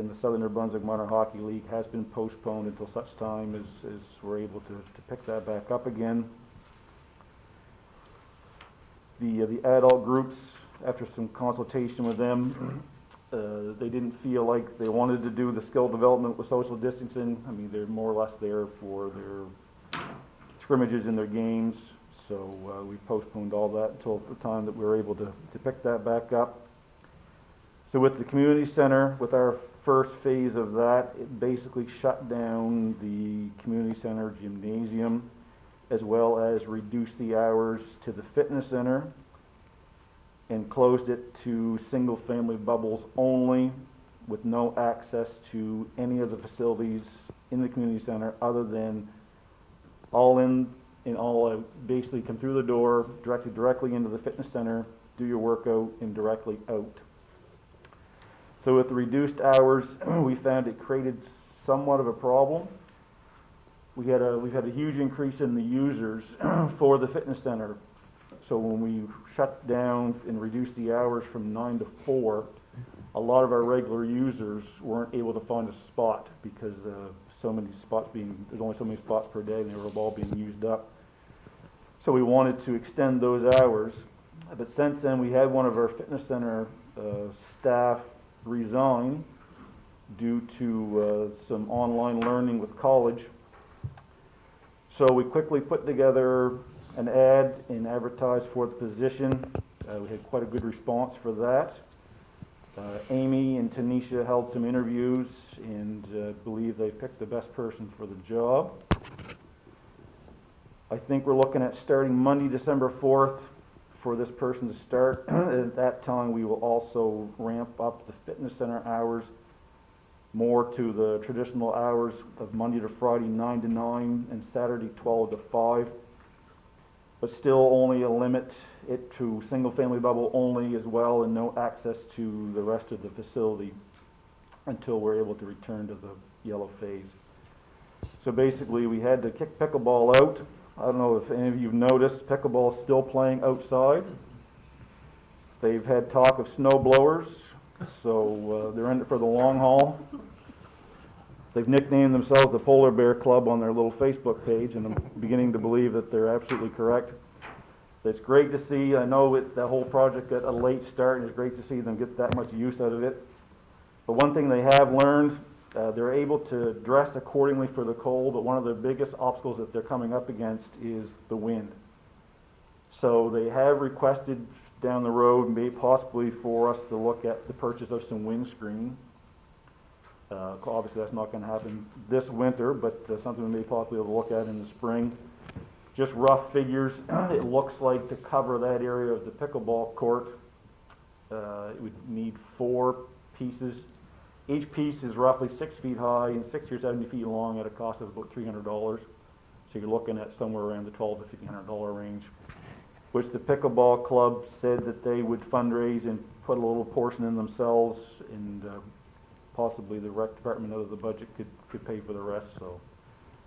the Southern New Brunswick Minor Hockey League has been postponed until such time as we're able to pick that back up again. The adult groups, after some consultation with them, they didn't feel like they wanted to do the skill development with social distancing. I mean, they're more or less there for their scrimmages in their games. So we postponed all that until the time that we were able to pick that back up. So with the community center, with our first phase of that, it basically shut down the community center gymnasium, as well as reduced the hours to the fitness center and closed it to single-family bubbles only, with no access to any of the facilities in the community center other than all in and all out. Basically come through the door, directly into the fitness center, do your workout, and directly out. So with the reduced hours, we found it created somewhat of a problem. We've had a huge increase in the users for the fitness center. So when we shut down and reduced the hours from 9 to 4, a lot of our regular users weren't able to find a spot because there's only so many spots per day, and they were all being used up. So we wanted to extend those hours. But since then, we had one of our fitness center staff resign due to some online learning with college. So we quickly put together an ad and advertised for the position. We had quite a good response for that. Amy and Tanisha held some interviews and believe they picked the best person for the job. I think we're looking at starting Monday, December 4th for this person to start. At that time, we will also ramp up the fitness center hours more to the traditional hours of Monday to Friday, 9 to 9, and Saturday, 12 to 5. But still only limit it to single-family bubble only as well, and no access to the rest of the facility until we're able to return to the yellow phase. So basically, we had to kick pickleball out. I don't know if any of you've noticed, pickleball is still playing outside. They've had talk of snow blowers, so they're in it for the long haul. They've nicknamed themselves the Polar Bear Club on their little Facebook page, and I'm beginning to believe that they're absolutely correct. It's great to see. I know the whole project got a late start, and it's great to see them get that much use out of it. But one thing they have learned, they're able to dress accordingly for the cold, but one of the biggest obstacles that they're coming up against is the wind. So they have requested down the road, maybe possibly for us to look at the purchase of some windscreen. Obviously that's not going to happen this winter, but something we may possibly be able to look at in the spring. Just rough figures, it looks like to cover that area of the pickleball court, it would need 4 pieces. Each piece is roughly 6 feet high and 60 or 70 feet long at a cost of about $300. So you're looking at somewhere around the $1,200 to $1,500 range, which the pickleball club said that they would fundraise and put a little portion in themselves, and possibly the rec department out of the budget could pay for the rest. So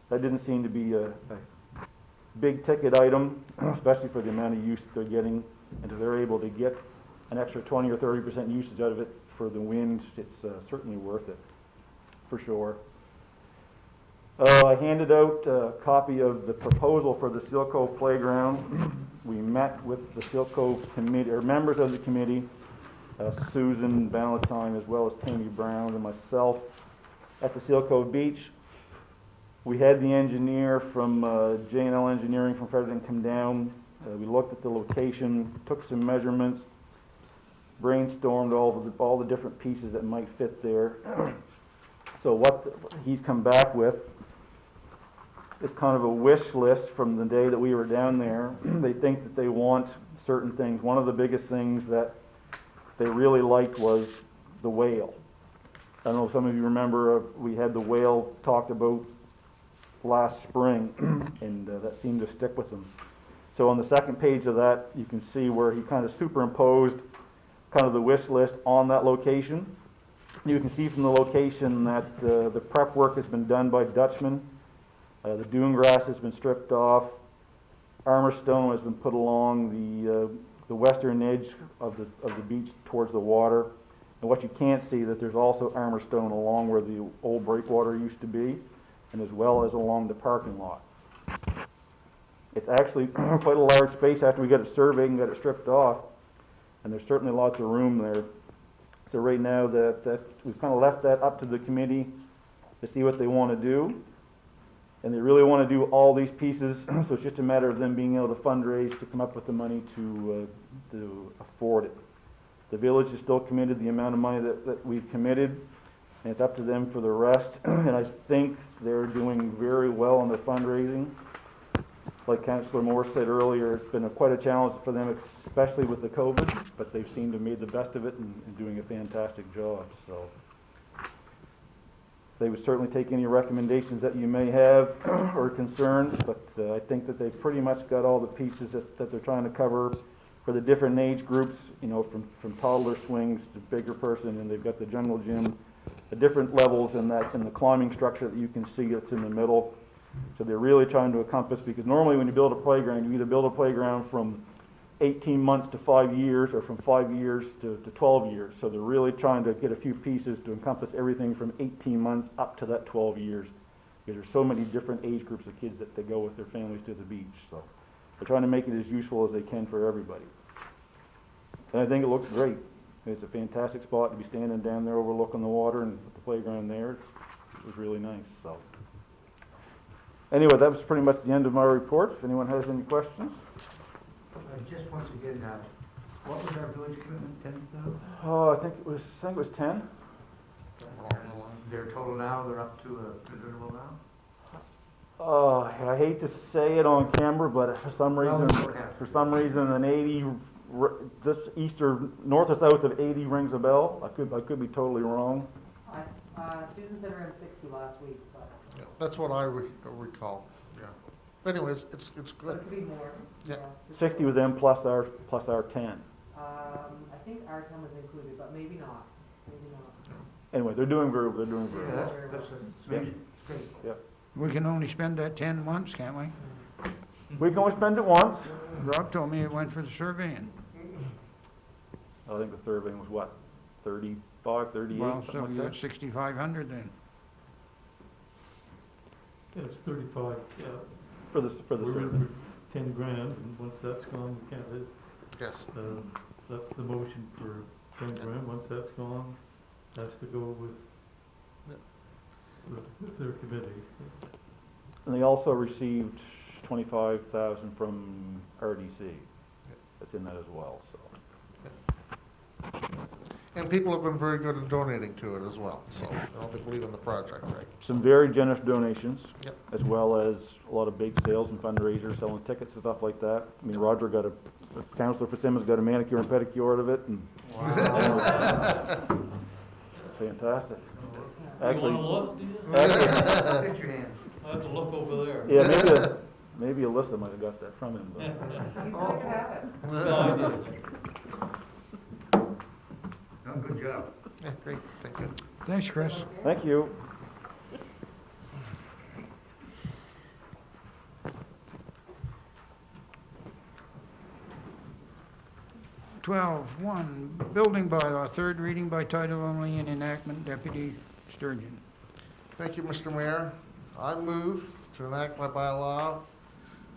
that didn't seem to be a big ticket item, especially for the amount of use they're getting, and if they're able to get an extra 20 or 30% usage out of it for the wind, it's certainly worth it, for sure. I handed out a copy of the proposal for the Seal Cove Playground. We met with the Seal Cove committee, or members of the committee, Susan Valentine, as well as Tammy Brown and myself, at the Seal Cove Beach. We had the engineer from J&L Engineering from Fredericton come down. We looked at the location, took some measurements, brainstormed all the different pieces that might fit there. So what he's come back with is kind of a wish list from the day that we were down there. They think that they want certain things. One of the biggest things that they really liked was the whale. I don't know if some of you remember, we had the whale talked about last spring, and that seemed to stick with them. So on the second page of that, you can see where he kind of superimposed kind of the wish list on that location. You can see from the location that the prep work has been done by Dutchman. The dune grass has been stripped off. Armor stone has been put along the western edge of the beach towards the water, And what you can't see, that there's also armor stone along where the old breakwater used to be, and as well as along the parking lot. It's actually quite a large space after we get it surveyed and get it stripped off, and there's certainly lots of room there. So right now, that we've kind of left that up to the committee to see what they want to do. And they really want to do all these pieces, so it's just a matter of them being able to fundraise to come up with the money to afford it. The village is still committed the amount of money that we've committed, and it's up to them for the rest. And I think they're doing very well on the fundraising. Like Councillor Moore said earlier, it's been quite a challenge for them, especially with the COVID, but they've seemed to have made the best of it and doing a fantastic job. So they would certainly take any recommendations that you may have or concerns, but I think that they've pretty much got all the pieces that they're trying to cover for the different age groups, you know, from toddler swings to bigger person, and they've got the general gym, the different levels in the climbing structure that you can see that's in the middle. So they're really trying to encompass, because normally when you build a playground, you either build a playground from 18 months to 5 years, or from 5 years to 12 years. So they're really trying to get a few pieces to encompass everything from 18 months up to that 12 years. Because there's so many different age groups of kids that they go with their families to the beach. So they're trying to make it as useful as they can for everybody. And I think it looks great. It's a fantastic spot to be standing down there overlooking the water, and with the playground there, it was really nice. So anyway, that was pretty much the end of my report. If anyone has any questions. Just once again, what was our village commitment, 10,000? Oh, I think it was 10. Their total now, they're up to a considerable now? I hate to say it on camera, but for some reason, an 80, this east or north or south of 80 rings a bell. I could be totally wrong. Susan said around 60 last week, but Yeah, that's what I recall, yeah. But anyways, it's but good. it could be more. Yeah. 60 with them plus our 10. I think our time was included, but maybe not. Maybe not. Anyway, they're doing very well. Yeah, that's great. Yeah. We can only spend that 10 once, can't we? We can only spend it once. Rob told me it went for the surveying. I think the surveying was what, 35, 38, Well, so something you like got that. 6,500 then. Yeah, it's 35, yeah. For the We're survey. in for 10 grand, and once that's gone, we can't, Yes. that's the motion for 10 grand. Once that's gone, has to go with their committee. And they also received 25,000 from RDC. That's in that as well, so. And people have been very good at donating to it as well, so they believe in the project, right? Some very generous donations. Yep. As well as a lot of big sales and fundraisers, selling tickets and stuff like that. I mean, Roger got Councillor Fitzsimmons got a manicure and pedicure out of it, and fantastic. You Actually, wanna look, do you? Put your hands. I have to look over there. yeah, maybe Alyssa might have got that from him, but. He said I could have it. No, I didn't. No, good job. Yeah, great, thank you. Thanks, Chris. Thank you. One, building bylaw, third reading by title only and enactment, Deputy Sturgeon. Thank you, Mr. Mayor. I move to enact my bylaw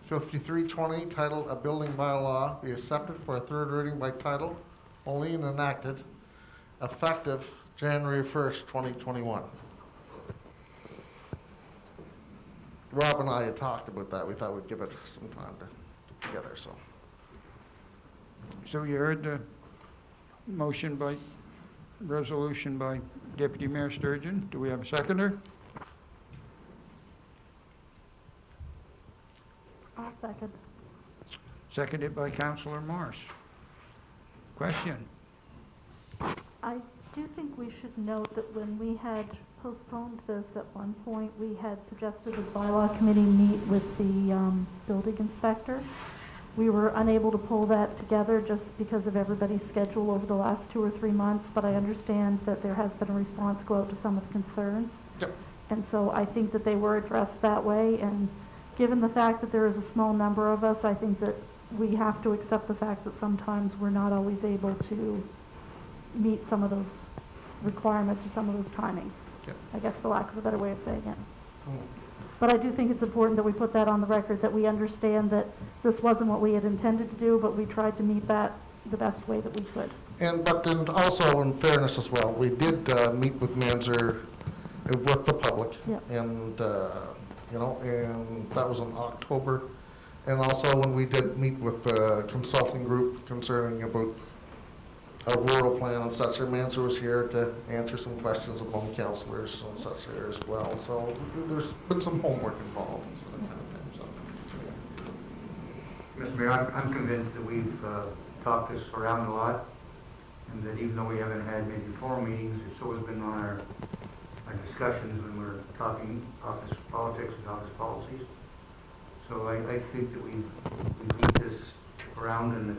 5320, titled "A Building Bylaw," be accepted for a third reading by title only and enacted, effective January 1st, 2021. Rob and I had talked about that. We thought we'd give it some time together, so. So you heard the resolution by Deputy Mayor Sturgeon. Do we have a seconder? I'll second. Seconded by Councillor Morse. Question? I do think we should note that when we had postponed this at one point, we had suggested the bylaw committee meet with the building inspector. We were unable to pull that together just because of everybody's schedule over the last 2 or 3 months, but I understand that there has been a response go out to some of the concerns. Yep. And so I think that they were addressed that way, and given the fact that there is a small number of us, I think that we have to accept the fact that sometimes we're not always able to meet some of those requirements or some of those timings. Yep. I guess for lack of a better way of saying it. Mm. But I do think it's important that we put that on the record, that we understand that this wasn't what we had intended to do, but we tried to meet that the best way that we could. And also in fairness as well, we did meet with Manzer, with the public. Yep. And, and that was in October. And also when we did meet with the consulting group concerning about a rural plan and such, and Manzer was here to answer some questions among councilors and such there as well. So there's been some homework involved, so that kind of thing. So. Mr. Mayor, I'm convinced that we've talked this around a lot, and that even though we haven't had maybe formal meetings, it's always been on our discussions when we're talking office politics and office policies. So I think that we've beat this around, and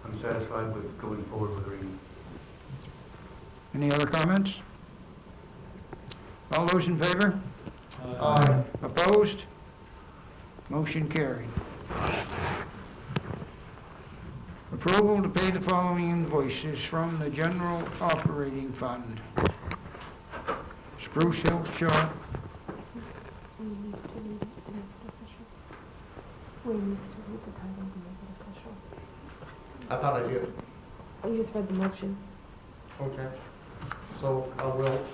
I'm satisfied with going forward with the reading. Any other comments? All those in favor? Aye. Opposed? Motion carried. Approval to pay the following invoices from the general operating fund. Spruce Hill Shop, We need to read it to make it official. We need to read the title to make it official. I thought I did. Oh, you just read the motion. Okay. So I will.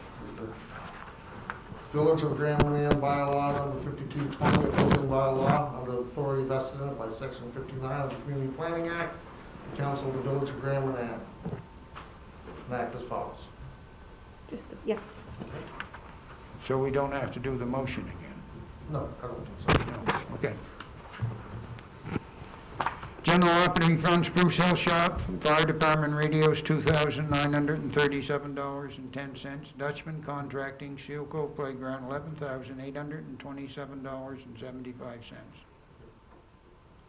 Village of Grand Manan bylaw number 5220, a building bylaw under the authority vested in it by section 59 of the Community Planning Act. The Council of the Village of Grand Manan. Act as follows. Just, yeah. so we don't have to do the motion again. No, I don't think so. No, okay. General operating fund, Spruce Hill Shop, Fire Department radios, $2,937.10. Dutchman Contracting, Seal Cove Playground, $11,827.75.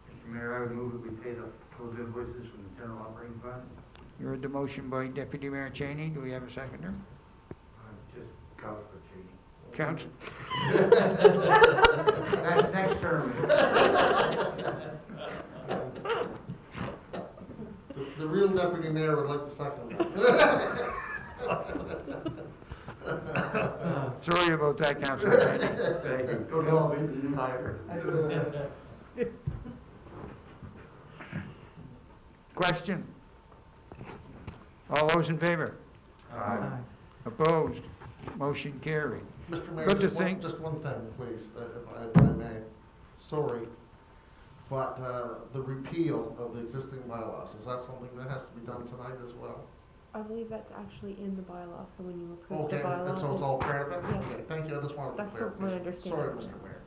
Mr. Mayor, I would move that we pay those invoices from the general operating fund. You heard the motion by Deputy Mayor Cheney. Do we have a seconder? Just Councilor Cheney. Council. That's next term. The real deputy mayor would like to second that. Sorry about that, Councilor Cheney. Thank you. Don't elevate me any higher. Question? All those in favor? Opposed? Motion carried. Mr. Mayor, Good to just one thing, please, if I may. Sorry, but the repeal of the existing bylaws, is that something that has to be done tonight as well? I believe that's actually in the bylaw, so when you approve Okay, the bylaw. and so it's all part of it? Yeah. Okay, thank you, I just wanted to That's clarify. my understanding. Sorry, Mr. Mayor.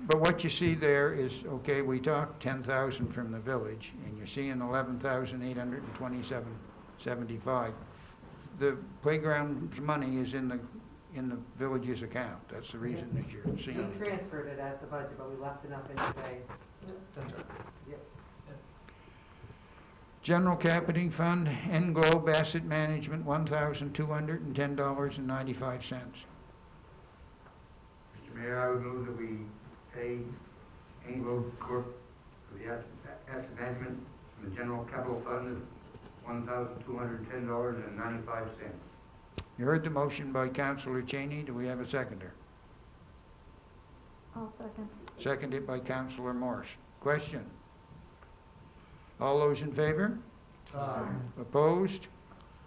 But what you see there is, okay, we talked 10,000 from the village, and you're seeing 11,827.75. The playground's money is in the village's account. That's the reason that you're We seeing it. transferred it at the budget, but we left enough in today. That's right. General Capiting Fund, Englobe Asset Management, $1,210.95. Mr. Mayor, I would move that we pay Anglo Corp. for the asset management from the general capital fund of $1,210.95. You heard the motion by Councillor Cheney. Do we have a seconder? I'll second. Seconded by Councillor Morse. Question? All those in favor? Opposed?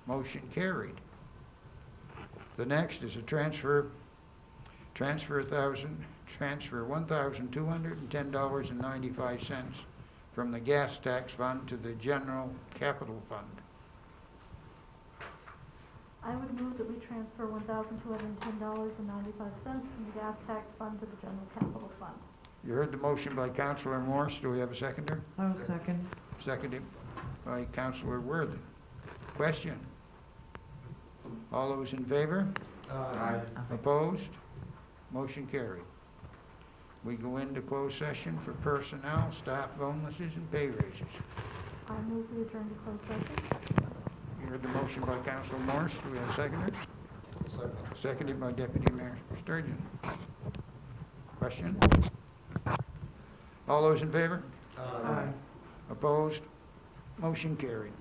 Motion carried. The next is a transfer $1,210.95 from the gas tax fund to the general capital fund. I would move that we transfer $1,210.95 from the gas tax fund to the general capital fund. You heard the motion by Councillor Morse. Do we have a seconder? I'll second. Seconded by Councillor Worthen. Question? All those in favor? Aye. Opposed? Motion carried. We go into closed session for personnel, staff bonuses, and pay raises. I move we adjourn to closed session. You heard the motion by Councillor Morse. Do we have a seconder? Second. Seconded by Deputy Mayor Sturgeon. Question? All those in favor? Opposed? Motion carried.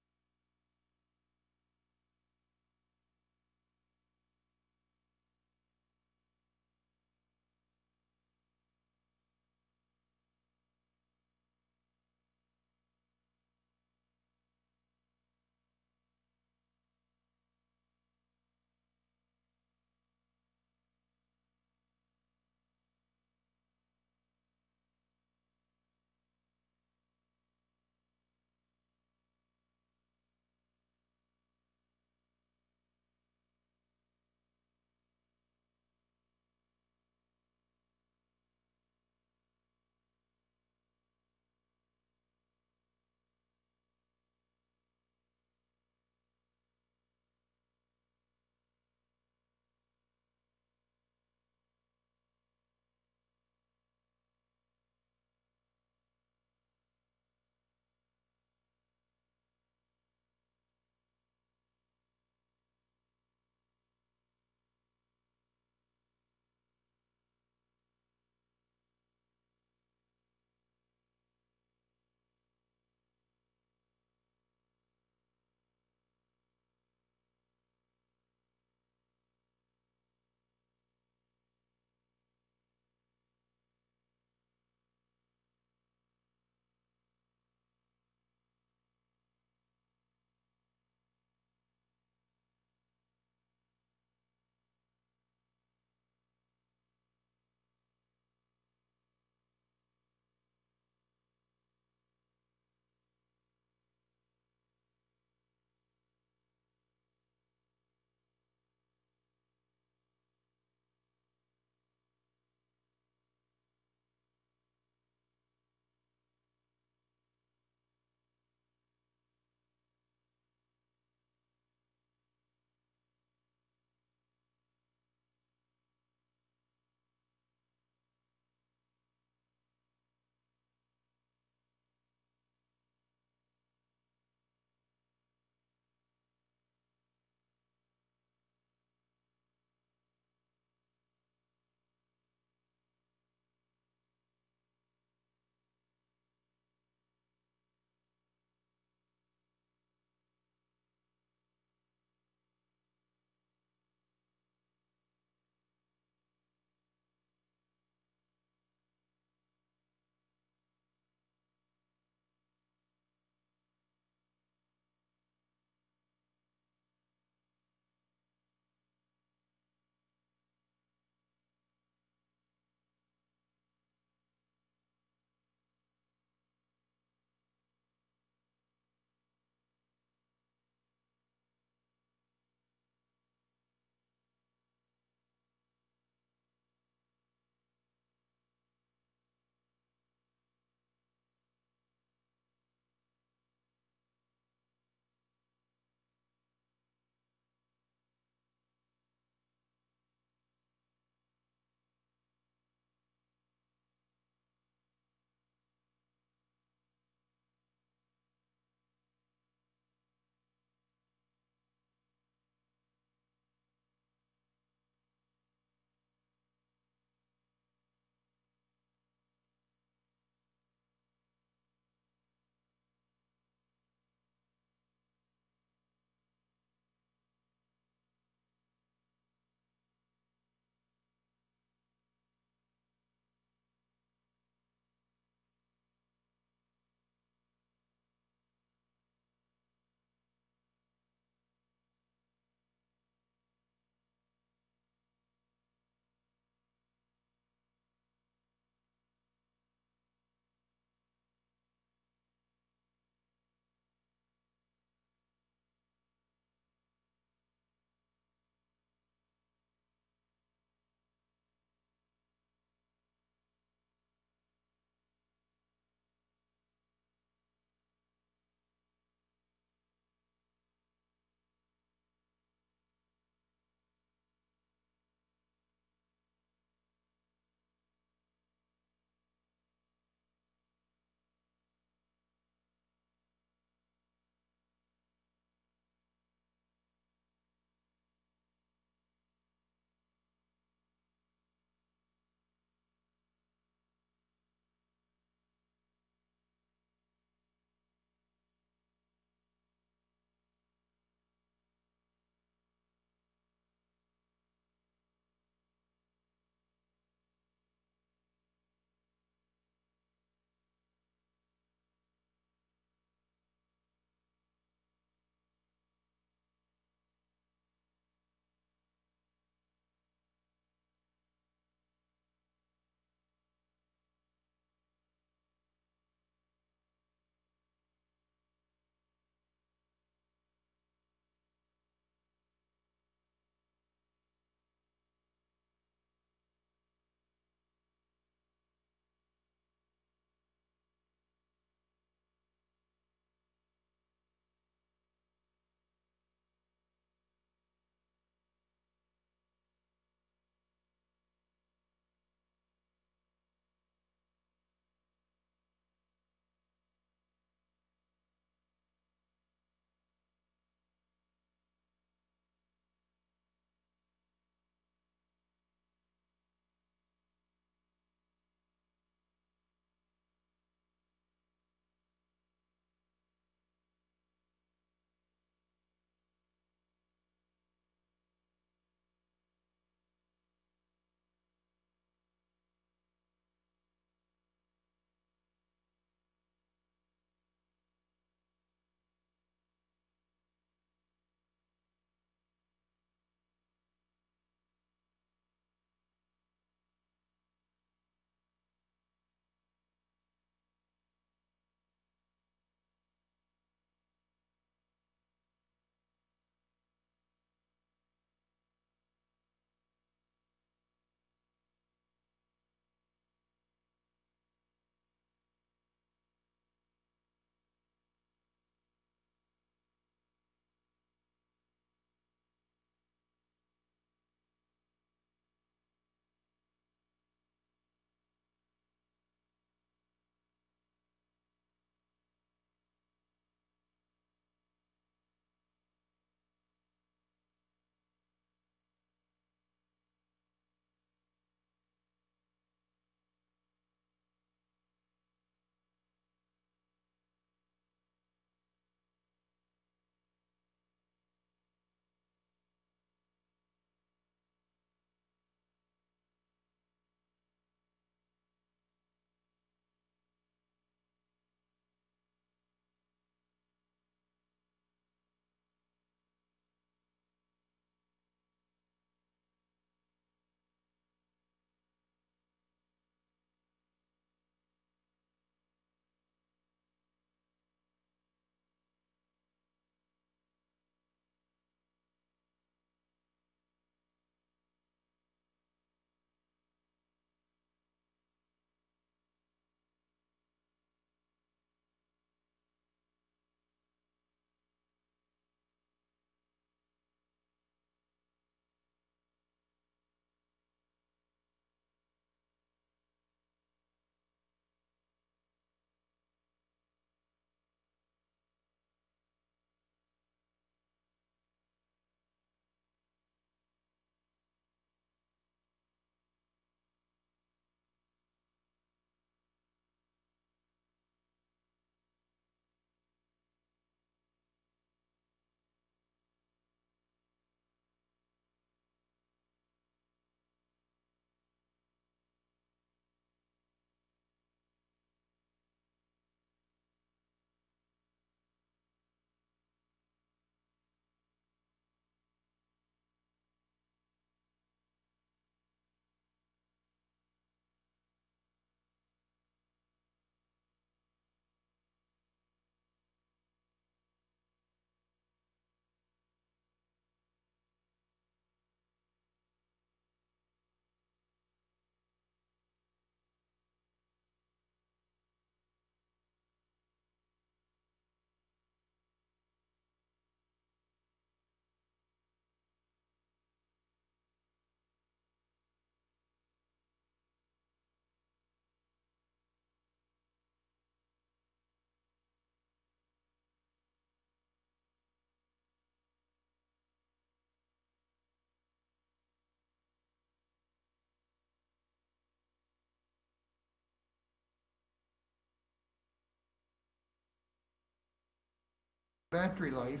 battery life.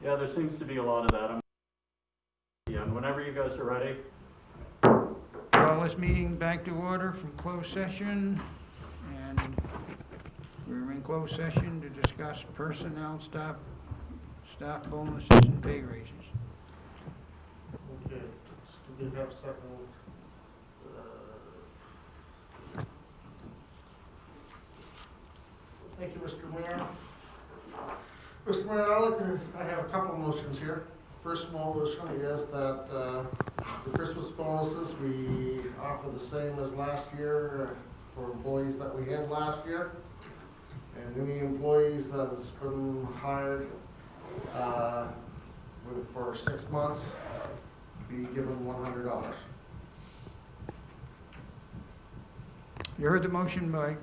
Yeah, there seems to be a lot of that. Yeah, and whenever you guys are ready. Call this meeting back to order from closed session, and we're in closed session to discuss personnel, staff bonuses and pay raises. Okay, do we have a second? Thank you, Mr. Mayor. Mr. Mayor, I have a couple of motions here. First motion is that the Christmas bonuses, we offer the same as last year for employees that we had last year. And any employees that has been hired for 6 months, be given $100. You heard the motion by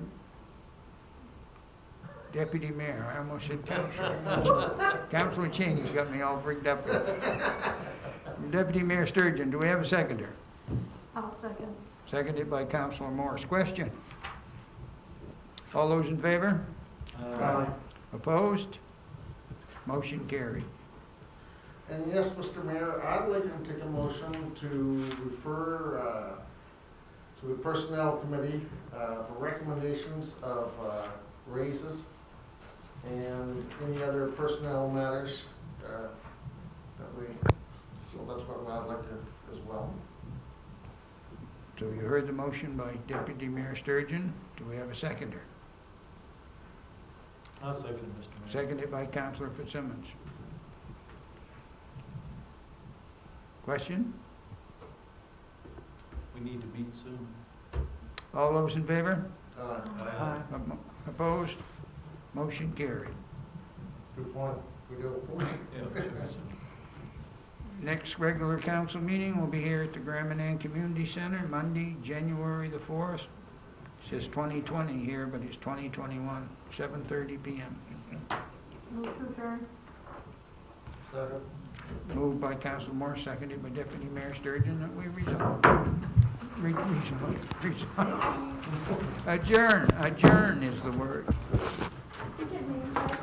Deputy Mayor. I almost said Councilor. Councilor Cheney's got me all freaked up. Deputy Mayor Sturgeon, do we have a seconder? I'll second. Seconded by Councilor Morris. Question? All those in favor? Opposed? Motion carried. And yes, Mr. Mayor, I'd like to take a motion to refer to the Personnel Committee for recommendations of raises and any other personnel matters that we, so that's what I'd like to as well. So you heard the motion by Deputy Mayor Sturgeon. Do we have a seconder? I'll second it, Mr. Mayor. Seconded by Councilor Fitzsimmons. Question? We need to meet soon. All those in favor? Aye. Opposed? Motion carried. Good point. We do. Yeah, sure. Next regular council meeting will be here at the Grand Manan Community Center, Monday, January the 4th. It says 2020 here, but it's 2021, 7:30 p.m. Move to adjourn. Second. Moved by Councilor Moore, seconded by Deputy Mayor Sturgeon, that we resolve. Adjourn is the word. I think it means that